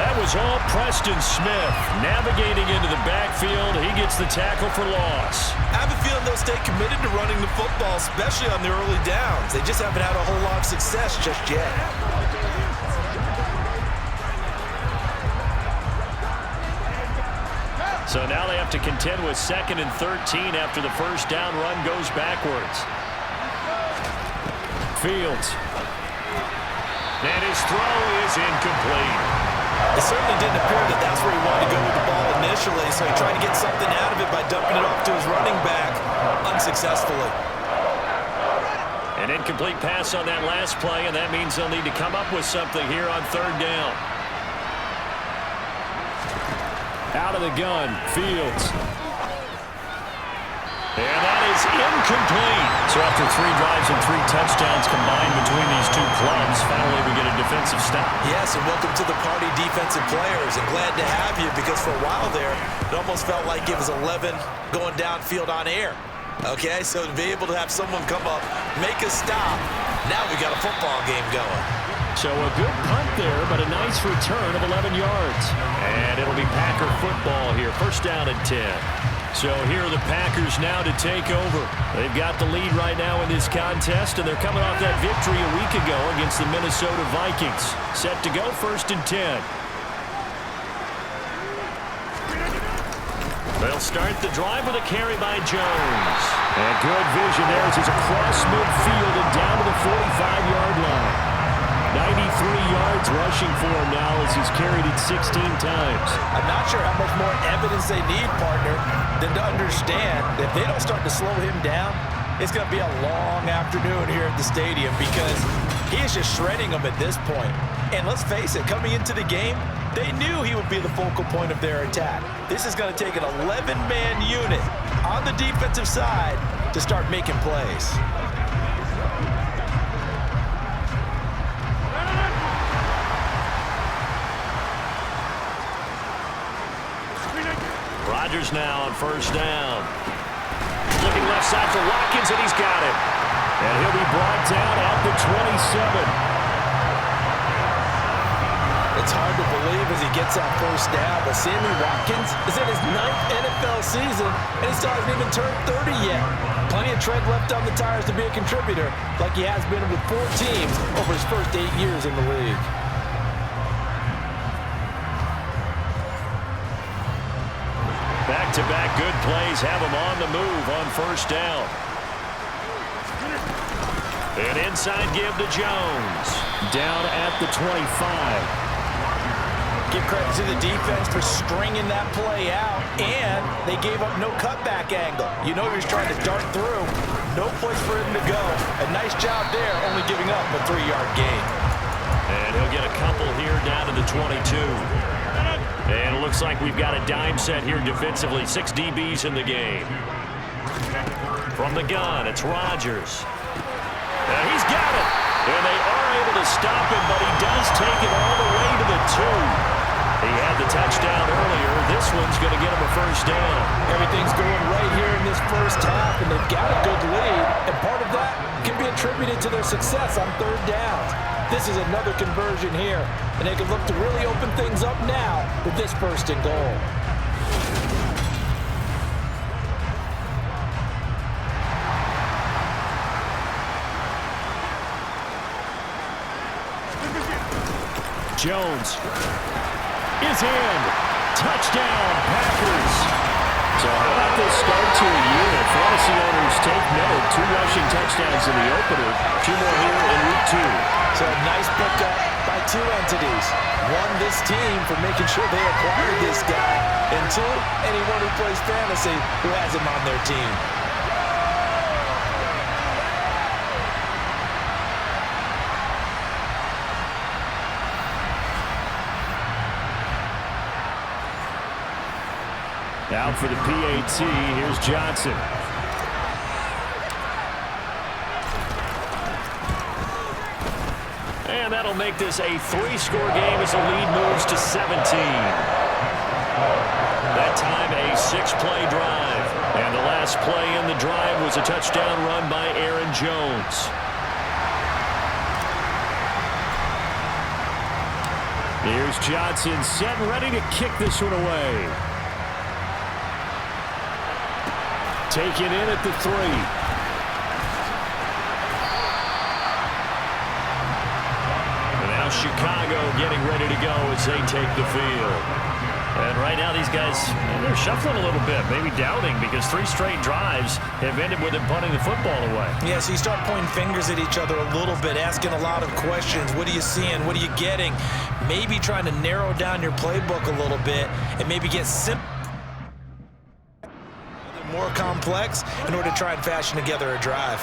Speaker 2: That was all Preston Smith navigating into the backfield. He gets the tackle for loss.
Speaker 3: I have a feeling they'll stay committed to running the football, especially on the early downs. They just haven't had a whole lot of success just yet.
Speaker 2: So now they have to contend with 2nd and 13 after the first down run goes backwards. Fields. And his throw is incomplete.
Speaker 3: It certainly didn't appear that that's where he wanted to go with the ball initially, so he tried to get something out of it by dumping it off to his running back unsuccessfully.
Speaker 2: An incomplete pass on that last play, and that means they'll need to come up with something here on third down. Out of the gun, Fields. And that is incomplete. So after 3 drives and 3 touchdowns combined between these two clubs, finally we get a defensive stop.
Speaker 3: Yes, and welcome to the party, defensive players. And glad to have you because for a while there, it almost felt like it was 11 going downfield on air. Okay, so to be able to have someone come up, make a stop, now we got a football game going.
Speaker 2: So a good punt there, but a nice return of 11 yards. And it'll be Packer football here. First down and 10. So here are the Packers now to take over. They've got the lead right now in this contest, and they're coming off that victory a week ago against the Minnesota Vikings. Set to go, 1st and 10. They'll start the drive with a carry by Jones. And good vision there as he's across midfield and down to the 45-yard line. 93 yards rushing for him now as he's carried it 16 times.
Speaker 3: I'm not sure how much more evidence they need, partner, than to understand that if they don't start to slow him down, it's going to be a long afternoon here at the stadium because he is just shredding them at this point. And let's face it, coming into the game, they knew he would be the focal point of their attack. This is going to take an 11-man unit on the defensive side to start making plays.
Speaker 2: Rodgers now on first down. Looking left side for Watkins, and he's got it. And he'll be brought down at the 27.
Speaker 3: It's hard to believe as he gets that first down, but Sammy Watkins is in his 9th NFL season, and he still hasn't even turned 30 yet. Plenty of tread left on the tires to be a contributor, like he has been with 4 teams over his first 8 years in the league.
Speaker 2: Back-to-back good plays have him on the move on first down. An inside give to Jones. Down at the 25.
Speaker 3: Give credit to the defense for stringing that play out, and they gave up no cutback angle. You know he was trying to dart through. No place for him to go. A nice job there, only giving up a 3-yard gain.
Speaker 2: And he'll get a couple here down to the 22. And it looks like we've got a dime set here defensively. 6 DBs in the game. From the gun, it's Rodgers. And he's got it. And they are able to stop him, but he does take it all the way to the 2. He had the touchdown earlier. This one's going to get him a first down.
Speaker 3: Everything's going right here in this first half, and they've got a good lead. And part of that can be attributed to their success on 3rd downs. This is another conversion here, and they can look to really open things up now with this 1st and goal.
Speaker 2: Jones is in. Touchdown, Packers. So how about this start to a year? Fantasy owners take note. 2 rushing touchdowns in the opener. 2 more here in week 2.
Speaker 3: So a nice pickup by 2 entities. 1, this team for making sure they acquired this guy. And 2, anyone who plays fantasy who has him on their team.
Speaker 2: Out for the PAT, here's Johnson. And that'll make this a 3-score game as the lead moves to 17. That time a 6-play drive. And the last play in the drive was a touchdown run by Aaron Jones. Here's Johnson set and ready to kick this one away. Taken in at the 3. And now Chicago getting ready to go as they take the field. And right now these guys, they're shuffling a little bit, maybe doubting because 3 straight drives have ended with them punting the football away.
Speaker 3: Yeah, so you start pointing fingers at each other a little bit, asking a lot of questions. What are you seeing? What are you getting? Maybe trying to narrow down your playbook a little bit and maybe get simple. More complex in order to try and fashion together a drive.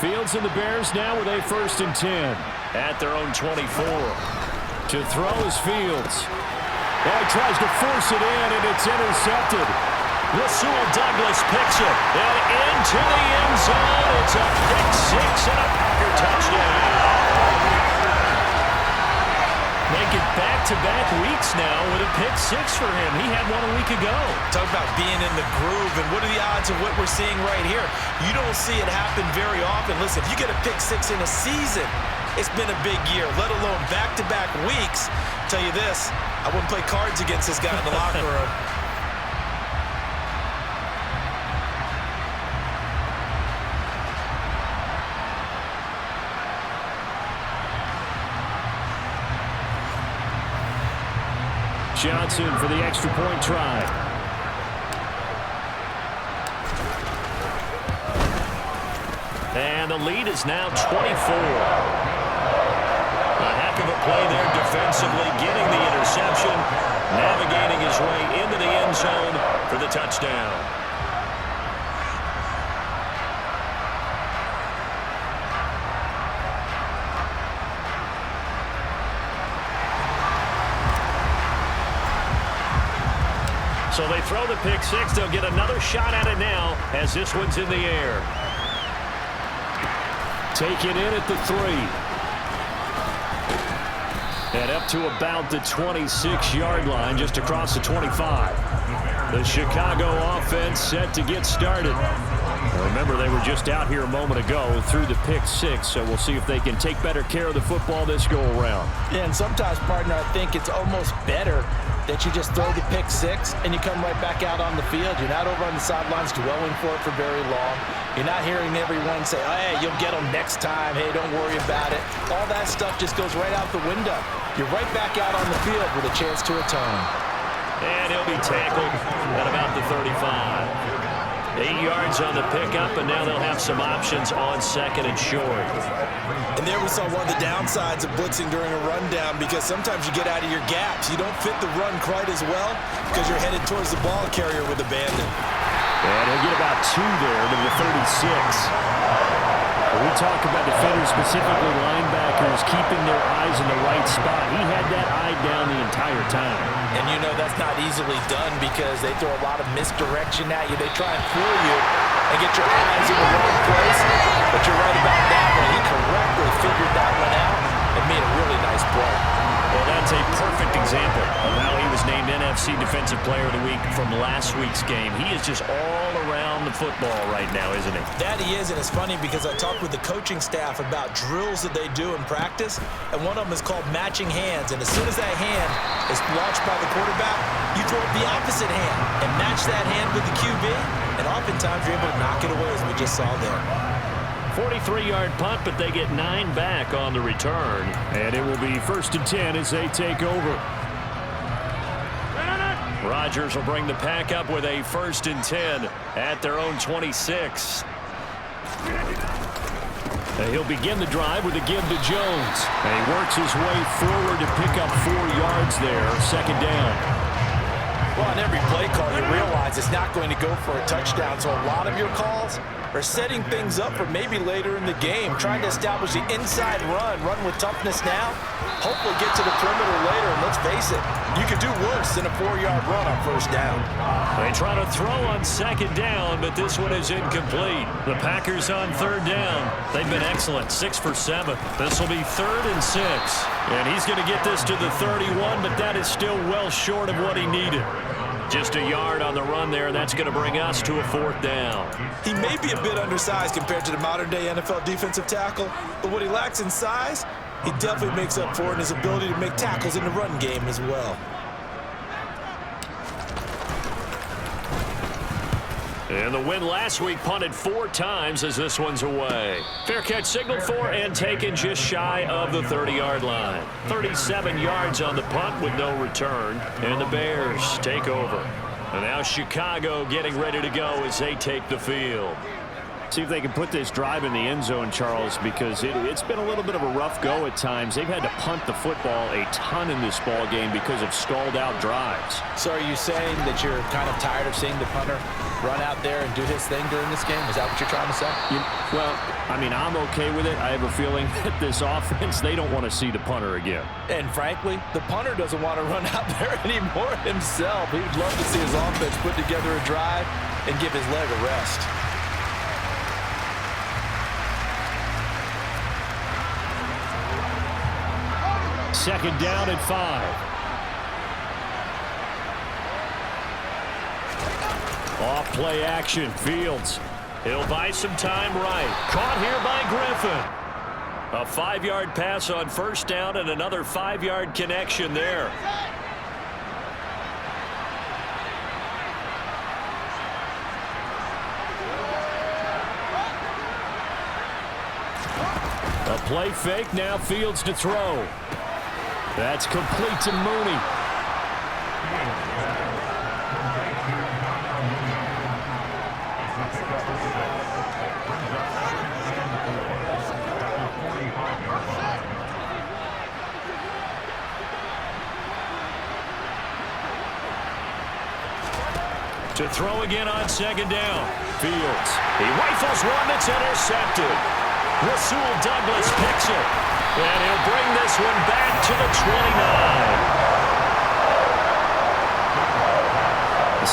Speaker 2: Fields and the Bears now with a 1st and 10 at their own 24. To throw is Fields. Oh, he tries to force it in, and it's intercepted. Rasul Douglas picks it, and into the end zone. It's a pick 6 and a Packer touchdown. Make it back-to-back weeks now with a pick 6 for him. He had one a week ago.
Speaker 3: Talk about being in the groove, and what are the odds of what we're seeing right here? You don't see it happen very often. Listen, if you get a pick 6 in a season, it's been a big year, let alone back-to-back weeks. I'll tell you this, I wouldn't play cards against this guy in the locker room.
Speaker 2: Johnson for the extra point try. And the lead is now 24. Heck of a play there defensively, getting the interception, navigating his way into the end zone for the touchdown. So they throw the pick six. They'll get another shot at it now as this one's in the air. Take it in at the 3. And up to about the 26-yard line, just across the 25. The Chicago offense set to get started. Remember, they were just out here a moment ago through the pick six, so we'll see if they can take better care of the football this go-around.
Speaker 3: Yeah, and sometimes, partner, I think it's almost better that you just throw the pick six and you come right back out on the field. You're not over on the sidelines dwelling for it for very long. You're not hearing everyone say, oh, hey, you'll get them next time. Hey, don't worry about it. All that stuff just goes right out the window. You're right back out on the field with a chance to atone.
Speaker 2: And he'll be tackled at about the 35. 8 yards on the pickup, and now they'll have some options on second and short.
Speaker 3: And there we saw one of the downsides of blitzing during a rundown, because sometimes you get out of your gaps. You don't fit the run quite as well because you're headed towards the ball carrier with abandon.
Speaker 2: And he'll get about 2 there to the 36. We talk about defenders, specifically linebackers, keeping their eyes in the right spot. He had that eye down the entire time.
Speaker 3: And you know that's not easily done because they throw a lot of misdirection at you. They try and fool you and get your eyes in the wrong place. But you're right about that one. He correctly figured that one out and made a really nice play.
Speaker 2: Well, that's a perfect example of how he was named NFC Defensive Player of the Week from last week's game. He is just all around the football right now, isn't he?
Speaker 3: That he is, and it's funny because I talked with the coaching staff about drills that they do in practice, and one of them is called matching hands. And as soon as that hand is launched by the quarterback, you throw up the opposite hand and match that hand with the QB, and oftentimes you're able to knock it away, as we just saw there.
Speaker 2: 43-yard punt, but they get 9 back on the return. And it will be 1st and 10 as they take over. Rodgers will bring the pack up with a 1st and 10 at their own 26. He'll begin the drive with a give to Jones. And he works his way forward to pick up 4 yards there, 2nd down.
Speaker 3: Well, on every play call, you realize it's not going to go for a touchdown, so a lot of your calls are setting things up for maybe later in the game, trying to establish the inside run with toughness now, hopefully get to the perimeter later, and let's face it, you could do worse than a 4-yard run on 1st down.
Speaker 2: They try to throw on 2nd down, but this one is incomplete. The Packers on 3rd down. They've been excellent, 6 for 7. This will be 3rd and 6. And he's going to get this to the 31, but that is still well short of what he needed. Just a yard on the run there, and that's going to bring us to a 4th down.
Speaker 3: He may be a bit undersized compared to the modern-day NFL defensive tackle, but what he lacks in size, he definitely makes up for in his ability to make tackles in the run game as well.
Speaker 2: And the win last week punted 4 times as this one's away. Fair catch signaled for and taken just shy of the 30-yard line. 37 yards on the punt with no return. And the Bears take over. And now Chicago getting ready to go as they take the field. See if they can put this drive in the end zone, Charles, because it's been a little bit of a rough go at times. They've had to punt the football a ton in this ball game because of stalled-out drives.
Speaker 3: So are you saying that you're kind of tired of seeing the punter run out there and do his thing during this game? Is that what you're trying to say?
Speaker 2: Well, I mean, I'm okay with it. I have a feeling that this offense, they don't want to see the punter again.
Speaker 3: And frankly, the punter doesn't want to run out there anymore himself. He would love to see his offense put together a drive and give his leg a rest.
Speaker 2: Second down and 5. Off play action. Fields. He'll buy some time right. Caught here by Griffin. A 5-yard pass on 1st down and another 5-yard connection there. A play fake. Now Fields to throw. That's complete to Mooney. To throw again on second down. Fields. He rifles one that's intercepted. Rasul Douglas picks it. And he'll bring this one back to the 29.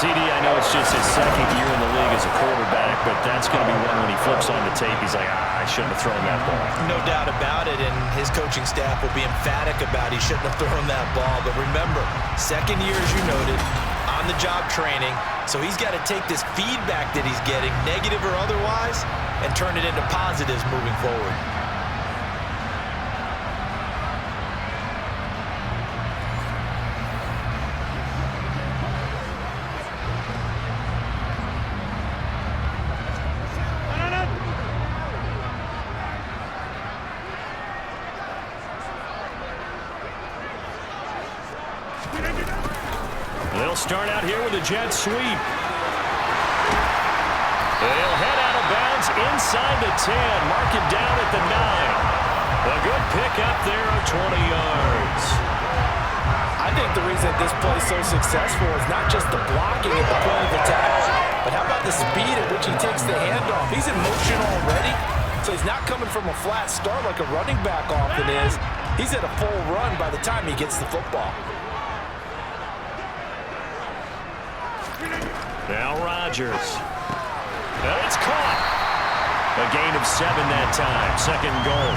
Speaker 2: CD, I know it's just his second year in the league as a quarterback, but that's going to be one when he flips on the tape. He's like, I shouldn't have thrown that ball.
Speaker 3: No doubt about it, and his coaching staff will be emphatic about he shouldn't have thrown that ball. But remember, second year, as you noted, on-the-job training, so he's got to take this feedback that he's getting, negative or otherwise, and turn it into positives moving forward.
Speaker 2: They'll start out here with a jet sweep. They'll head out of bounds inside the 10. Mark it down at the 9. A good pick up there of 20 yards.
Speaker 3: I think the reason this play is so successful is not just the blocking at the point of attack, but how about the speed at which he takes the handoff? He's in motion already, so he's not coming from a flat start like a running back often is. He's at a full run by the time he gets the football.
Speaker 2: Now Rodgers. And it's caught. A gain of 7 that time. Second goal.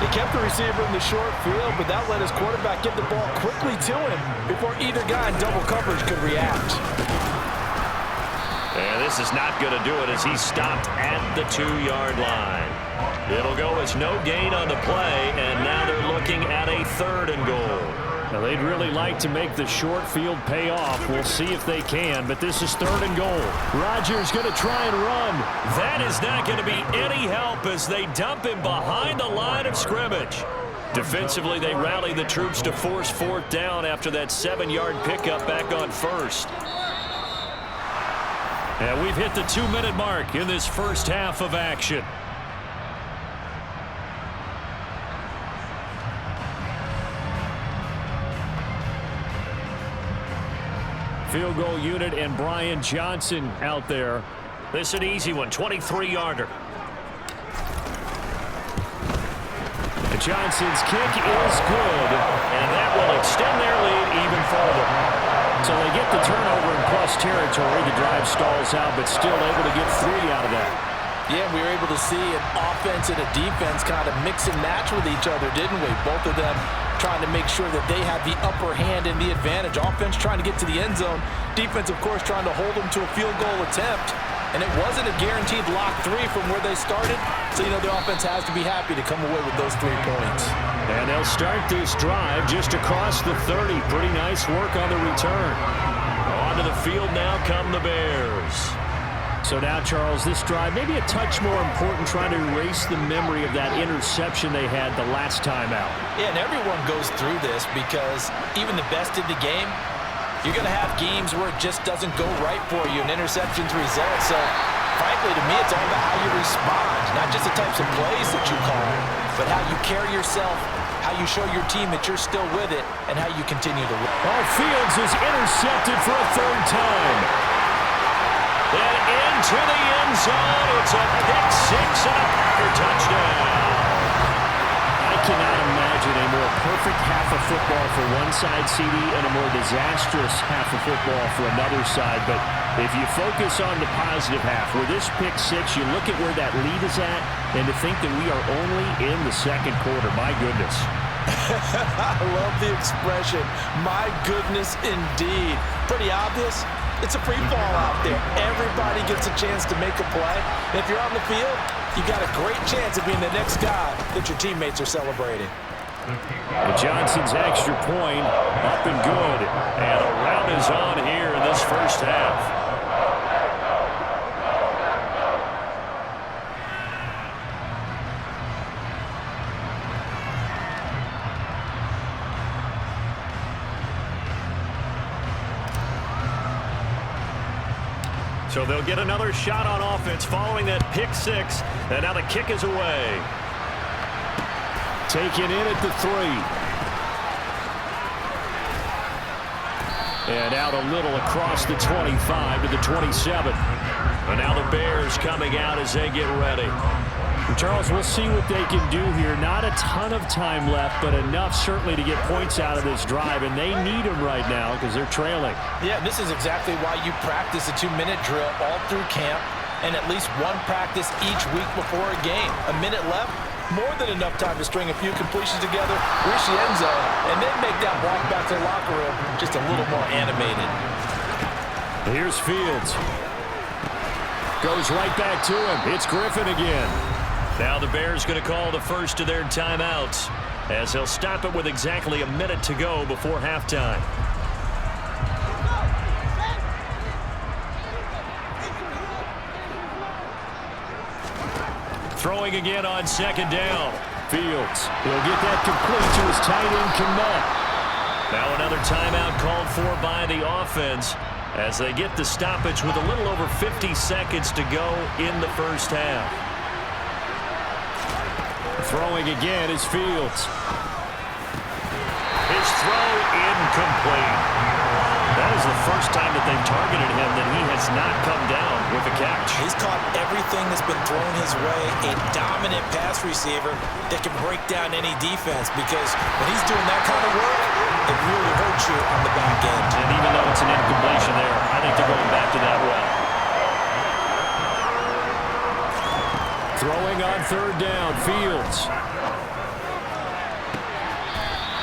Speaker 3: He kept the receiver in the short field, but that let his quarterback get the ball quickly to him before either guy in double coverage could react.
Speaker 2: And this is not going to do it as he's stopped at the 2-yard line. It'll go as no gain on the play, and now they're looking at a 3rd and goal.
Speaker 5: Now, they'd really like to make the short field pay off. We'll see if they can, but this is 3rd and goal. Rodgers going to try and run.
Speaker 2: That is not going to be any help as they dump him behind the line of scrimmage. Defensively, they rally the troops to force 4th down after that 7-yard pickup back on 1st.
Speaker 5: And we've hit the 2-minute mark in this first half of action. Field goal unit and Brian Johnson out there.
Speaker 2: This is an easy one, 23-yarder.
Speaker 5: Johnson's kick is good,
Speaker 2: and that will extend their lead even further.
Speaker 5: So they get the turnover in plus territory. The drive stalls out, but still able to get 3 out of that.
Speaker 3: Yeah, we were able to see an offense and a defense kind of mix and match with each other, didn't we? Both of them trying to make sure that they have the upper hand and the advantage. Offense trying to get to the end zone. Defense, of course, trying to hold them to a field goal attempt. And it wasn't a guaranteed lock 3 from where they started. So, you know, the offense has to be happy to come away with those 3 points.
Speaker 5: And they'll start this drive just across the 30. Pretty nice work on the return.
Speaker 2: Onto the field now come the Bears.
Speaker 5: So now, Charles, this drive maybe a touch more important, trying to erase the memory of that interception they had the last time out.
Speaker 3: Yeah, and everyone goes through this because even the best in the game, you're going to have games where it just doesn't go right for you, and interceptions result. So, frankly, to me, it's all about how you respond, not just the types of plays that you call, but how you carry yourself, how you show your team that you're still with it, and how you continue to win.
Speaker 5: Fields is intercepted for a 3rd time.
Speaker 2: Then into the end zone. It's a pick 6 and a Packer touchdown.
Speaker 5: I cannot imagine a more perfect half of football for one side, CD, and a more disastrous half of football for another side. But if you focus on the positive half, where this pick 6, you look at where that lead is at, and to think that we are only in the 2nd quarter, my goodness.
Speaker 3: I love the expression, my goodness indeed. Pretty obvious. It's a free fall out there. Everybody gets a chance to make a play. And if you're on the field, you got a great chance of being the next guy that your teammates are celebrating.
Speaker 5: Johnson's extra point up and good.
Speaker 2: And a rout is on here in this first half. So they'll get another shot on offense following that pick 6. And now the kick is away.
Speaker 5: Taken in at the 3.
Speaker 2: And out a little across the 25 to the 27. And now the Bears coming out as they get ready.
Speaker 5: Charles, we'll see what they can do here. Not a ton of time left, but enough certainly to get points out of this drive, and they need them right now because they're trailing.
Speaker 3: Yeah, this is exactly why you practice a 2-minute drill all through camp and at least one practice each week before a game. A minute left, more than enough time to string a few completions together, reach the end zone, and then make that walk back to the locker room just a little more animated.
Speaker 2: Here's Fields. Goes right back to him. It's Griffin again. Now the Bears going to call the first of their timeouts as they'll stop it with exactly a minute to go before halftime. Throwing again on second down. Fields. He'll get that complete to his tight end, Kmet. Now another timeout called for by the offense as they get the stoppage with a little over 50 seconds to go in the first half. Throwing again is Fields. His throw incomplete. That is the first time that they've targeted him that he has not come down with a catch.
Speaker 3: He's caught everything that's been thrown his way. A dominant pass receiver that can break down any defense because when he's doing that kind of work, it really hurts you on the back end.
Speaker 2: And even though it's an incompletion there, I think they're going back to that well. Throwing on third down, Fields.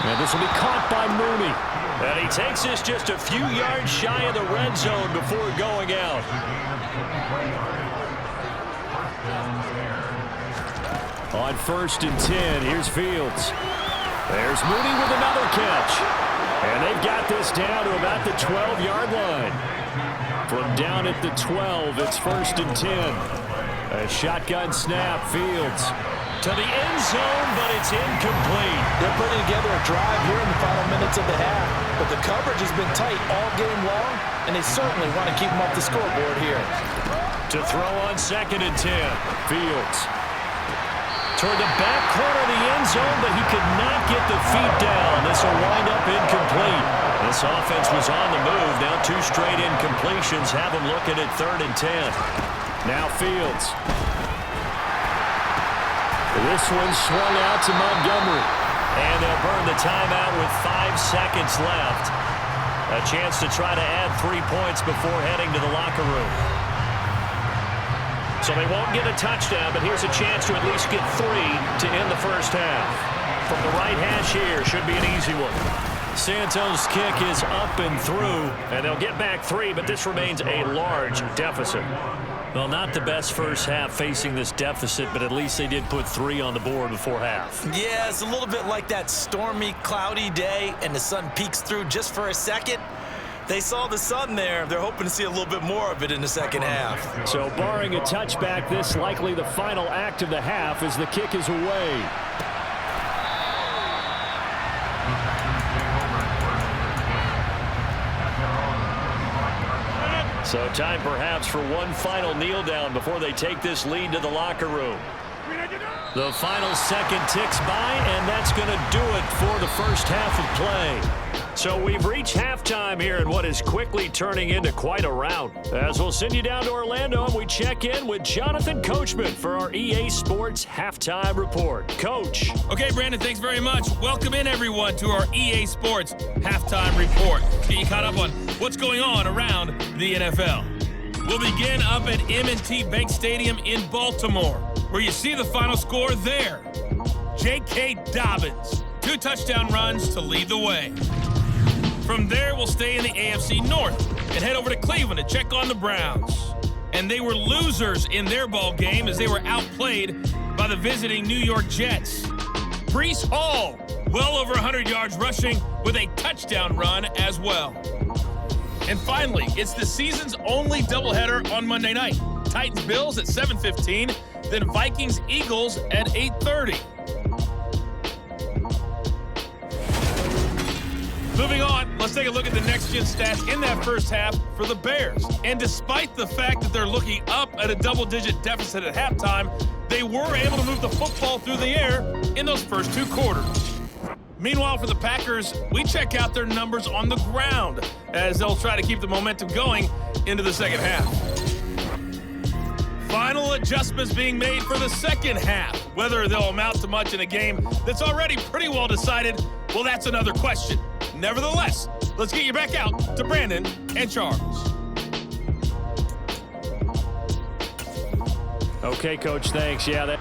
Speaker 2: And this will be caught by Mooney. And he takes this just a few yards shy of the red zone before going out. On 1st and 10, here's Fields. There's Mooney with another catch. And they've got this down to about the 12-yard line. From down at the 12, it's 1st and 10. A shotgun snap, Fields to the end zone, but it's incomplete.
Speaker 3: They're putting together a drive here in the final minutes of the half, but the coverage has been tight all game long, and they certainly want to keep them off the scoreboard here.
Speaker 2: To throw on 2nd and 10, Fields toward the back corner of the end zone, but he could not get the feet down. This will wind up incomplete. This offense was on the move. Now 2 straight incompletions have them looking at 3rd and 10. Now Fields. This one swung out to Montgomery. And they'll burn the timeout with 5 seconds left. A chance to try to add 3 points before heading to the locker room. So they won't get a touchdown, but here's a chance to at least get 3 to end the first half. From the right hash here, should be an easy one. Santos' kick is up and through, and they'll get back 3, but this remains a large deficit. Well, not the best first half facing this deficit, but at least they did put 3 on the board before half.
Speaker 3: Yeah, it's a little bit like that stormy, cloudy day, and the sun peeks through just for a second. They saw the sun there. They're hoping to see a little bit more of it in the second half.
Speaker 2: So barring a touchback, this likely the final act of the half as the kick is away. So time perhaps for one final kneel down before they take this lead to the locker room. The final second ticks by, and that's going to do it for the first half of play. So we've reached halftime here in what is quickly turning into quite a rout. As we'll send you down to Orlando, and we check in with Jonathan Coachman for our EA Sports Halftime Report. Coach.
Speaker 1: Okay, Brandon, thanks very much. Welcome in, everyone, to our EA Sports Halftime Report. Get you caught up on what's going on around the NFL. We'll begin up at M&T Bank Stadium in Baltimore, where you see the final score there. J.K. Dobbins, 2 touchdown runs to lead the way. From there, we'll stay in the AFC North and head over to Cleveland to check on the Browns. And they were losers in their ball game as they were outplayed by the visiting New York Jets. Breece Hall, well over 100 yards rushing with a touchdown run as well. And finally, it's the season's only doubleheader on Monday night. Titans-Bills at 7:15, then Vikings-Eagles at 8:30. Moving on, let's take a look at the next-gen stats in that first half for the Bears. And despite the fact that they're looking up at a double-digit deficit at halftime, they were able to move the football through the air in those first 2 quarters.
Speaker 6: Meanwhile, for the Packers, we check out their numbers on the ground as they'll try to keep the momentum going into the second half. Final adjustments being made for the second half. Whether they'll amount to much in a game that's already pretty well decided, well, that's another question. Nevertheless, let's get you back out to Brandon and Charles.
Speaker 2: Okay, Coach, thanks. Yeah, that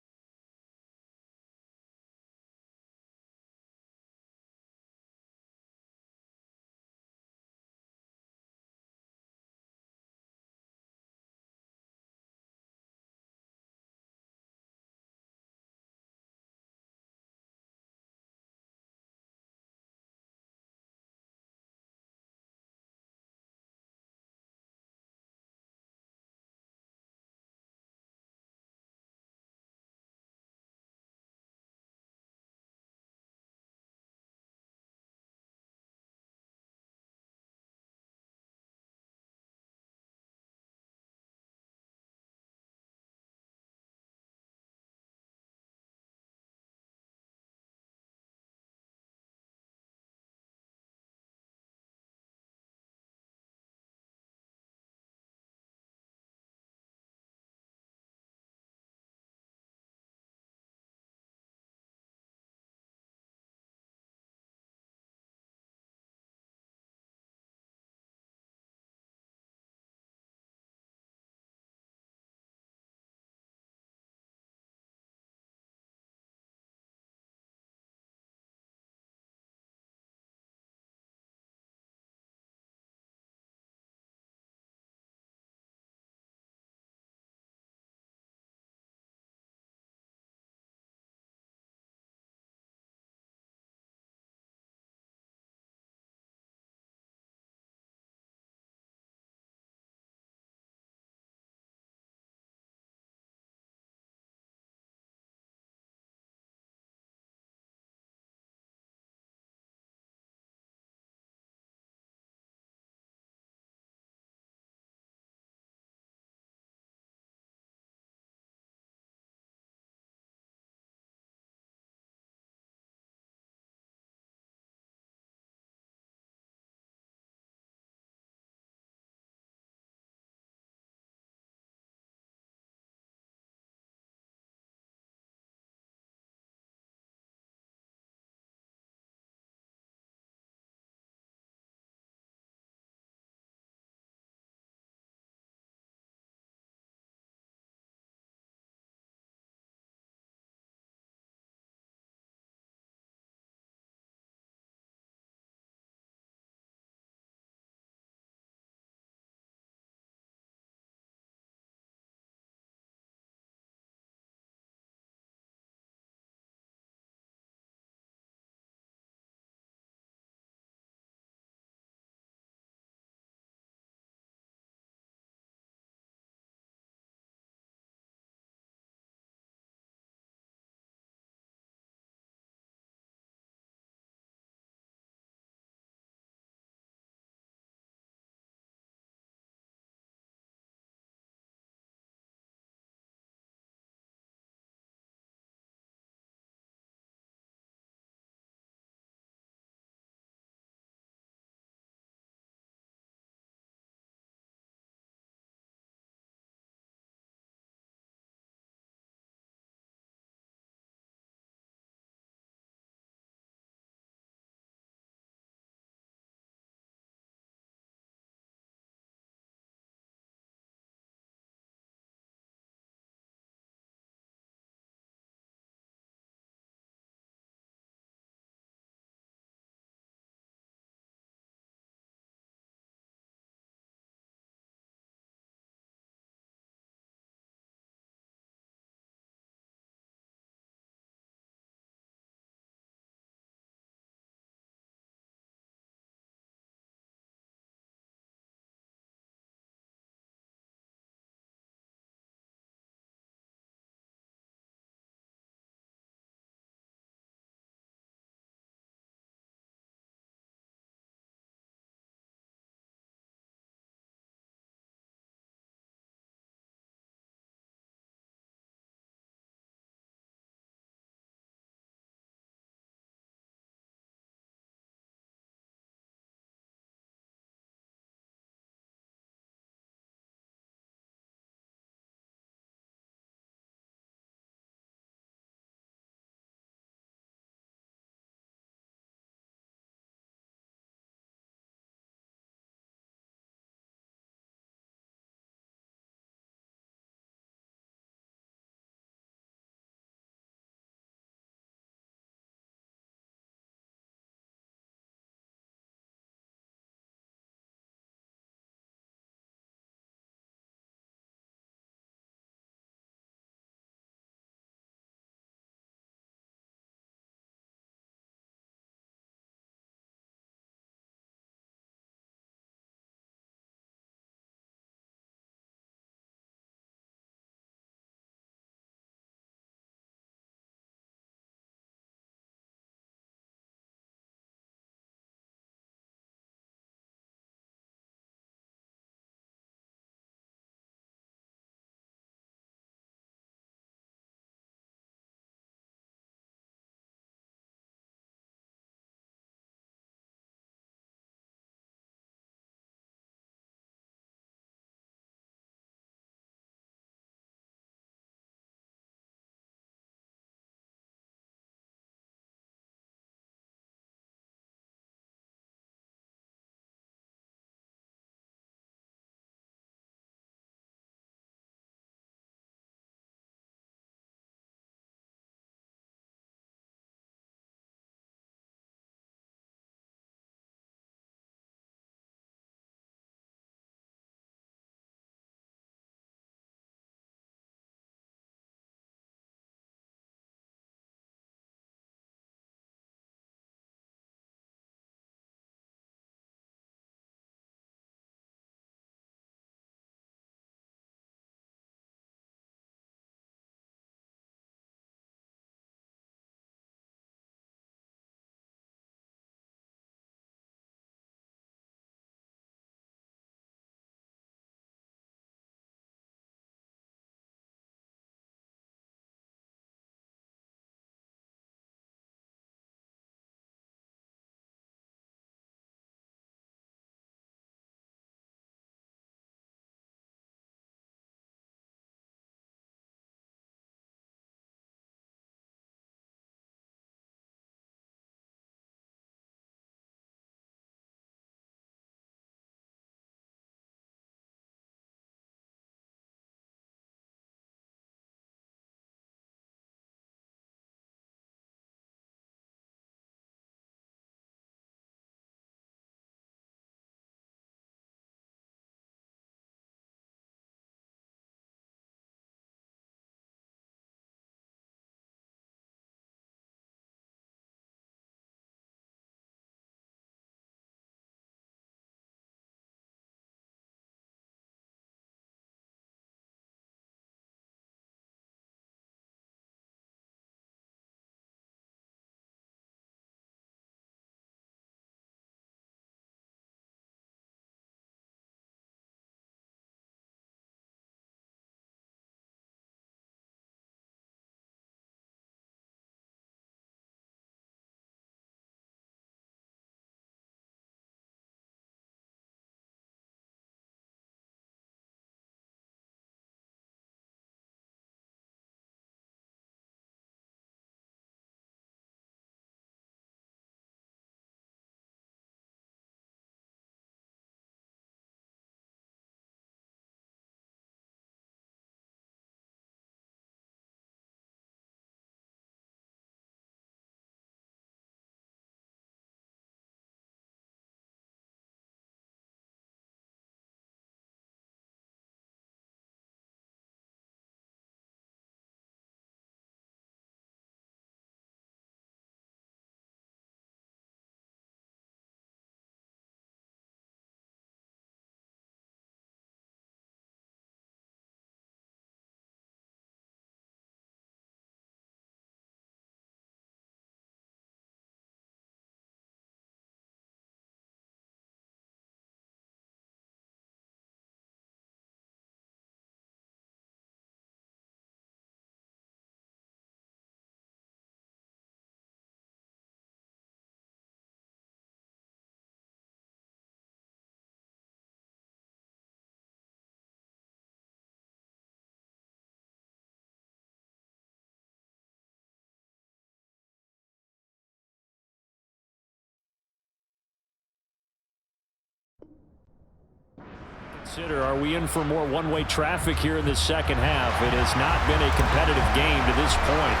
Speaker 5: Are we in for more one-way traffic here in the second half? It has not been a competitive game to this point.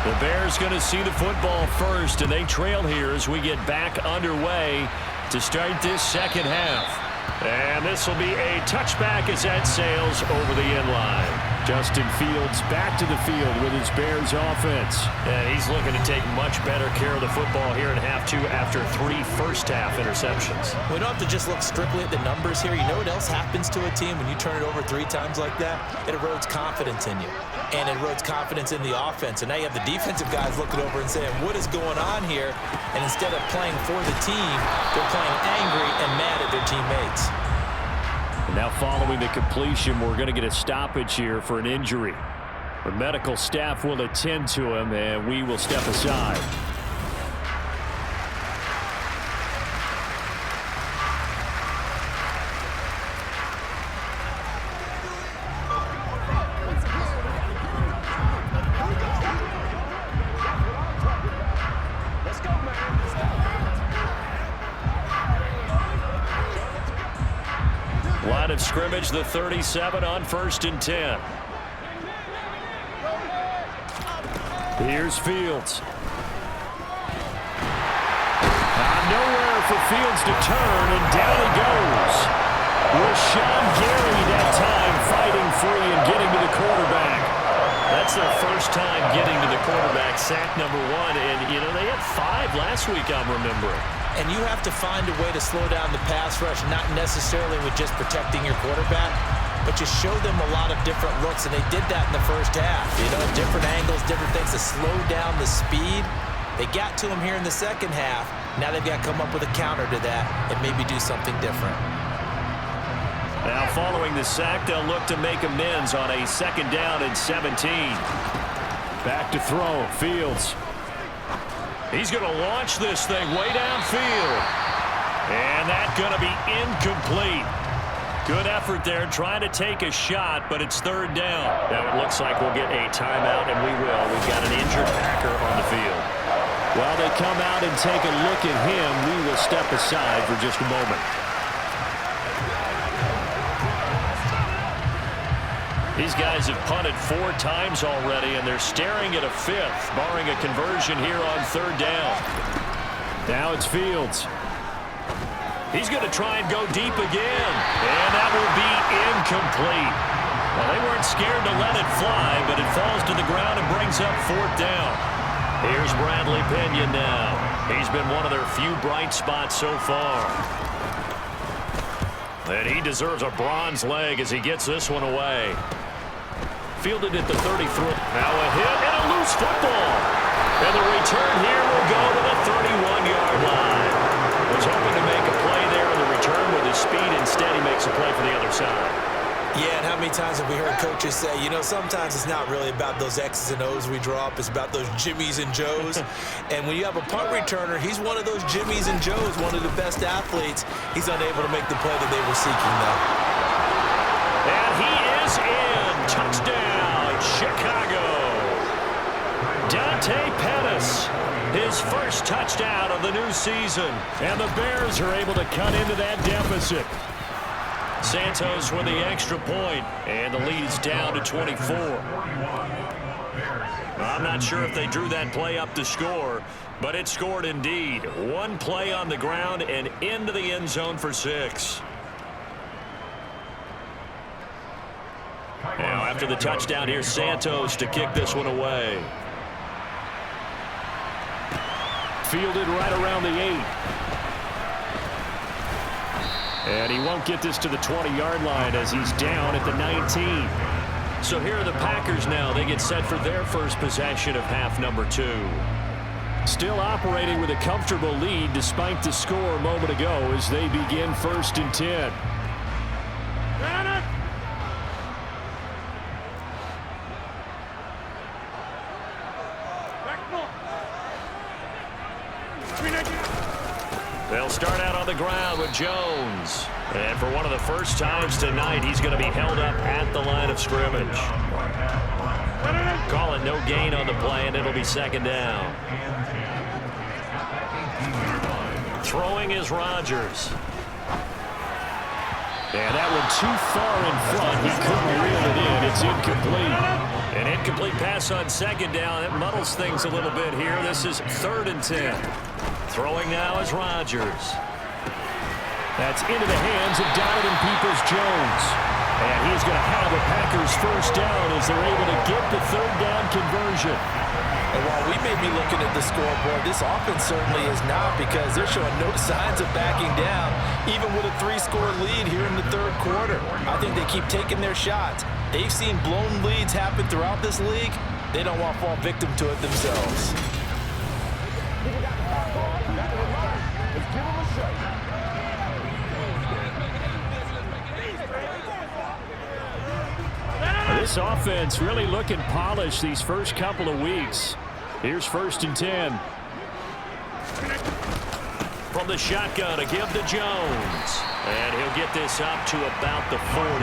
Speaker 2: The Bears going to see the football first, and they trail here as we get back underway to start this second half. And this will be a touchback as that sails over the end line.
Speaker 5: Justin Fields back to the field with his Bears offense.
Speaker 2: And he's looking to take much better care of the football here in half two after 3 first-half interceptions.
Speaker 3: We don't have to just look strictly at the numbers here. You know what else happens to a team when you turn it over 3 times like that? It erodes confidence in you. And it erodes confidence in the offense. And now you have the defensive guys looking over and saying, what is going on here? And instead of playing for the team, they're playing angry and mad at their teammates.
Speaker 5: Now following the completion, we're going to get a stoppage here for an injury. The medical staff will attend to him, and we will step aside.
Speaker 2: Line of scrimmage, the 37 on 1st and 10.
Speaker 5: Here's Fields. Nowhere for Fields to turn, and down he goes. Rashawn Gary that time fighting free and getting to the quarterback.
Speaker 2: That's their first time getting to the quarterback, sack number 1. And, you know, they had 5 last week, I'm remembering.
Speaker 3: And you have to find a way to slow down the pass rush, not necessarily with just protecting your quarterback, but you show them a lot of different looks, and they did that in the first half. You know, different angles, different things to slow down the speed. They got to him here in the second half. Now they've got to come up with a counter to that and maybe do something different.
Speaker 2: Now following the sack, they'll look to make amends on a 2nd down and 17.
Speaker 5: Back to throw, Fields.
Speaker 2: He's going to launch this thing way downfield. And that's going to be incomplete. Good effort there trying to take a shot, but it's 3rd down. Now it looks like we'll get a timeout, and we will. We've got an injured Packer on the field.
Speaker 5: While they come out and take a look at him, we will step aside for just a moment.
Speaker 2: These guys have punted 4 times already, and they're staring at a 5th, barring a conversion here on 3rd down.
Speaker 5: Now it's Fields.
Speaker 2: He's going to try and go deep again, and that will be incomplete. Well, they weren't scared to let it fly, but it falls to the ground and brings up 4th down. Here's Bradley Pinion now. He's been one of their few bright spots so far. And he deserves a bronze leg as he gets this one away. Fielded at the 33. Now a hit and a loose football. And the return here will go to the 31-yard line. Was hoping to make a play there on the return with his speed. Instead, he makes a play for the other side.
Speaker 3: Yeah, and how many times have we heard coaches say, you know, sometimes it's not really about those X's and O's we draw up. It's about those Jimmies and Joes. And when you have a punt returner, he's one of those Jimmies and Joes, one of the best athletes. He's unable to make the play that they were seeking, though.
Speaker 2: And he is in. Touchdown, Chicago. Dante Pettis, his first touchdown of the new season.
Speaker 5: And the Bears are able to cut into that deficit.
Speaker 2: Santos with the extra point, and the lead's down to 24. I'm not sure if they drew that play up to score, but it scored indeed. 1 play on the ground and into the end zone for 6. Now after the touchdown, here's Santos to kick this one away.
Speaker 5: Fielded right around the 8. And he won't get this to the 20-yard line as he's down at the 19.
Speaker 2: So here are the Packers now. They get set for their first possession of half number 2.
Speaker 5: Still operating with a comfortable lead despite the score a moment ago as they begin 1st and 10.
Speaker 2: They'll start out on the ground with Jones. And for one of the first times tonight, he's going to be held up at the line of scrimmage. Calling no gain on the play, and it'll be 2nd down. Throwing is Rodgers. And that one too far in front. He couldn't reel it in. It's incomplete. An incomplete pass on second down. It muddles things a little bit here. This is 3rd and 10. Throwing now is Rodgers. That's into the hands of Donovan Peoples-Jones. And he's going to have a Packers first down as they're able to get the 3rd down conversion.
Speaker 3: And while we may be looking at the scoreboard, this offense certainly is not, because they're showing no signs of backing down, even with a 3-score lead here in the 3rd quarter. I think they keep taking their shots. They've seen blown leads happen throughout this league. They don't want to fall victim to it themselves.
Speaker 2: This offense really looking polished these first couple of weeks. Here's 1st and 10. From the shotgun, a give to Jones. And he'll get this up to about the 40.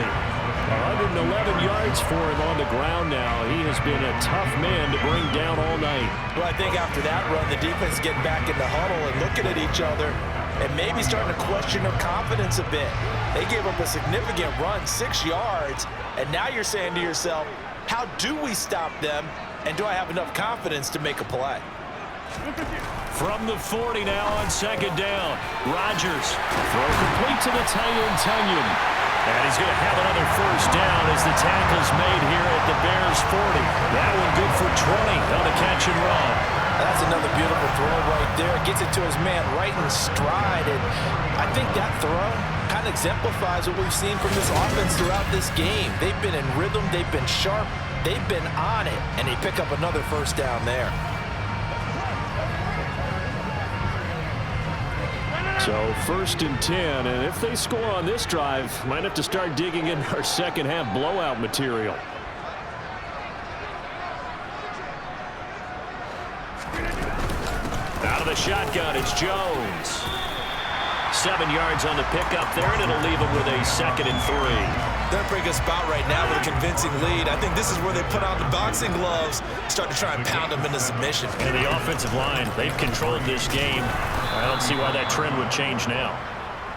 Speaker 2: 111 yards for him on the ground now. He has been a tough man to bring down all night.
Speaker 3: Well, I think after that run, the defense is getting back in the huddle and looking at each other and maybe starting to question their confidence a bit. They gave up a significant run, 6 yards, and now you're saying to yourself, how do we stop them, and do I have enough confidence to make a play?
Speaker 2: From the 40 now on 2nd down. Rodgers throw complete to the tight end Tunyon. And he's going to have another first down as the tackle's made here at the Bears 40. That one good for 20 on the catch and run.
Speaker 3: That's another beautiful throw right there. Gets it to his man right in stride. And I think that throw kind of exemplifies what we've seen from this offense throughout this game. They've been in rhythm. They've been sharp. They've been on it. And they pick up another first down there.
Speaker 2: So 1st and 10, and if they score on this drive, might have to start digging in our second half blowout material. Out of the shotgun, it's Jones. 7 yards on the pickup there, and it'll leave him with a 2nd and 3.
Speaker 3: They're in a pretty good spot right now with a convincing lead. I think this is where they put on the boxing gloves, start to try and pound them into submission.
Speaker 2: And the offensive line, they've controlled this game. I don't see why that trend would change now.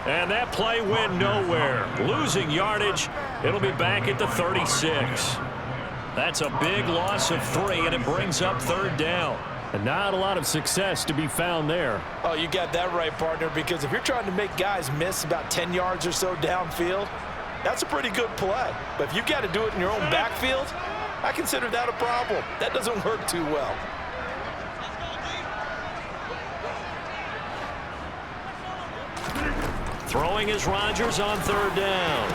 Speaker 2: And that play went nowhere. Losing yardage. It'll be back at the 36. That's a big loss of 3, and it brings up 3rd down. And not a lot of success to be found there.
Speaker 3: Oh, you got that right, partner, because if you're trying to make guys miss about 10 yards or so downfield, that's a pretty good play. But if you've got to do it in your own backfield, I consider that a problem. That doesn't work too well.
Speaker 2: Throwing is Rodgers on 3rd down.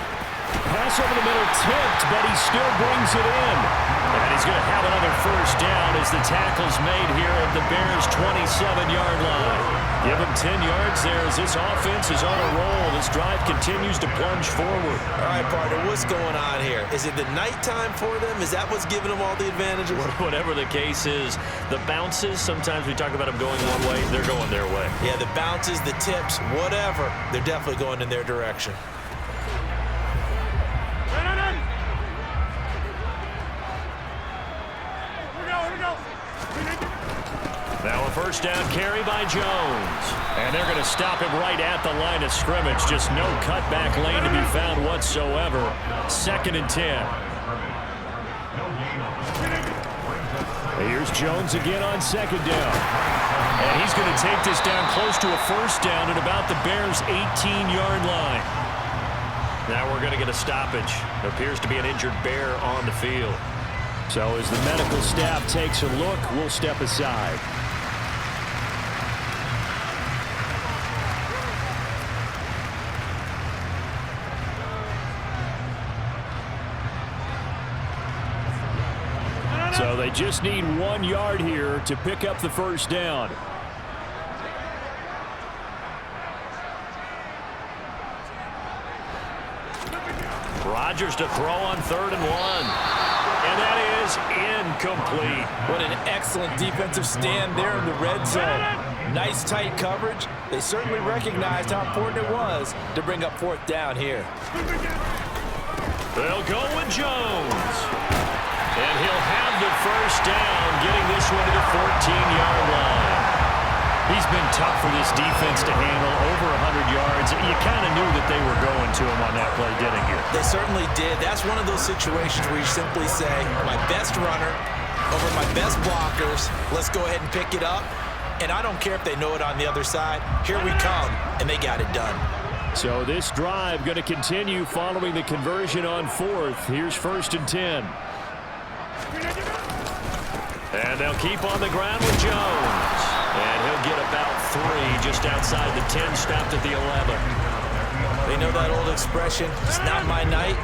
Speaker 2: Pass over the middle tipped, but he still brings it in. And he's going to have another first down as the tackle's made here at the Bears' 27-yard line. Give him 10 yards there as this offense is on a roll. This drive continues to plunge forward.
Speaker 3: All right, partner, what's going on here? Is it the nighttime for them? Is that what's giving them all the advantages?
Speaker 2: Whatever the case is, the bounces, sometimes we talk about them going one way, they're going their way.
Speaker 3: Yeah, the bounces, the tips, whatever, they're definitely going in their direction.
Speaker 2: Now a first down carry by Jones. And they're going to stop him right at the line of scrimmage. Just no cutback lane to be found whatsoever. 2nd and 10. Here's Jones again on 2nd down. And he's going to take this down close to a first down at about the Bears' 18-yard line. Now we're going to get a stoppage. Appears to be an injured Bear on the field. So as the medical staff takes a look, we'll step aside. So they just need 1 yard here to pick up the first down. Rodgers to throw on 3rd and 1. And that is incomplete.
Speaker 3: What an excellent defensive stand there in the red zone. Nice tight coverage. They certainly recognized how important it was to bring up 4th down here.
Speaker 2: They'll go with Jones. And he'll have the first down, getting this one to the 14-yard line. He's been tough for this defense to handle, over 100 yards. You kind of knew that they were going to him on that play, didn't you?
Speaker 3: They certainly did. That's one of those situations where you simply say, my best runner over my best blockers, let's go ahead and pick it up. And I don't care if they know it on the other side. Here we come, and they got it done.
Speaker 5: So this drive going to continue following the conversion on fourth. Here's 1st and 10.
Speaker 2: And they'll keep on the ground with Jones. And he'll get about 3 just outside the 10, stopped at the 11.
Speaker 3: They know that old expression, it's not my night.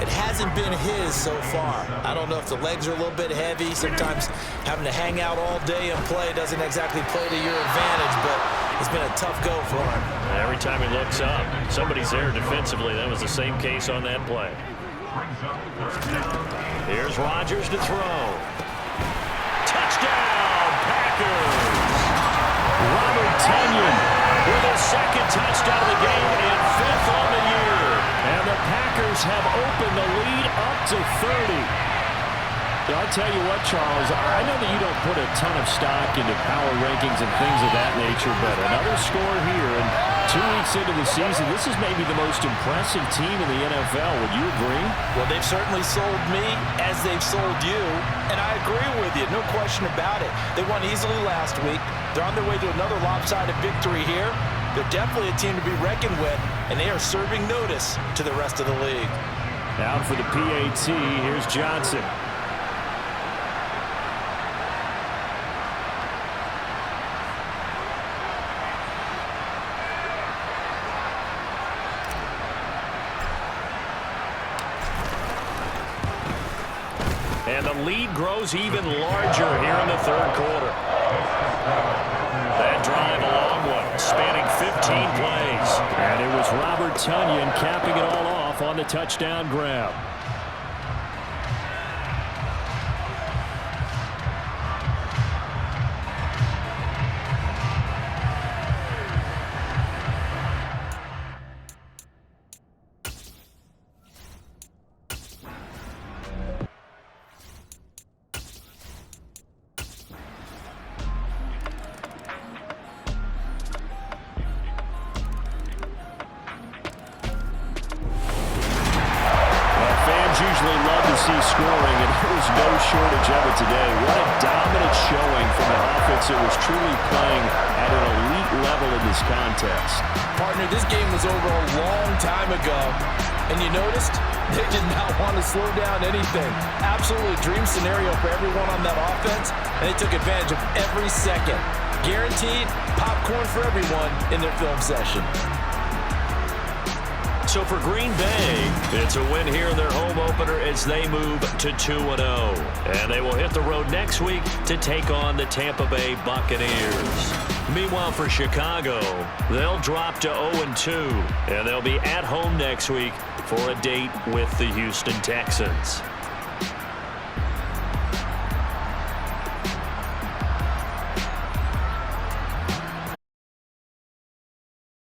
Speaker 3: It hasn't been his so far. I don't know if the legs are a little bit heavy. Sometimes having to hang out all day and play doesn't exactly play to your advantage, but it's been a tough go for him.
Speaker 2: Every time he looks up, somebody's there defensively. That was the same case on that play. Here's Rodgers to throw. Touchdown, Packers!
Speaker 5: Robert Tonyan
Speaker 2: With his second touchdown of the game and 5th on the year.
Speaker 5: And the Packers have opened the lead up to 30. I'll tell you what, Charles, I know that you don't put a ton of stock into power rankings and things of that nature, but another score here, and 2 weeks into the season, this is maybe the most impressive team in the NFL. Would you agree?
Speaker 3: Well, they've certainly sold me as they've sold you, and I agree with you, no question about it. They won easily last week. They're on their way to another lopsided victory here. They're definitely a team to be reckoned with, and they are serving notice to the rest of the league.
Speaker 5: Down for the PAT, here's Johnson.
Speaker 2: And the lead grows even larger here in the 3rd quarter. That drive, a long one, spanning 15 plays.
Speaker 5: And it was Robert Tonyan capping it all off on the touchdown grab. Usually love to see scoring, and there was no shortage of it today. What a dominant showing from an offense that was truly playing at an elite level in this contest.
Speaker 3: Partner, this game was over a long time ago, and you noticed they did not want to slow down anything. Absolutely dream scenario for everyone on that offense, and they took advantage of every second. Guaranteed popcorn for everyone in their film session.
Speaker 2: So for Green Bay, it's a win here in their home opener as they move to 2-0. And they will hit the road next week to take on the Tampa Bay Buccaneers. Meanwhile, for Chicago, they'll drop to 0-2, and they'll be at home next week for a date with the Houston Texans.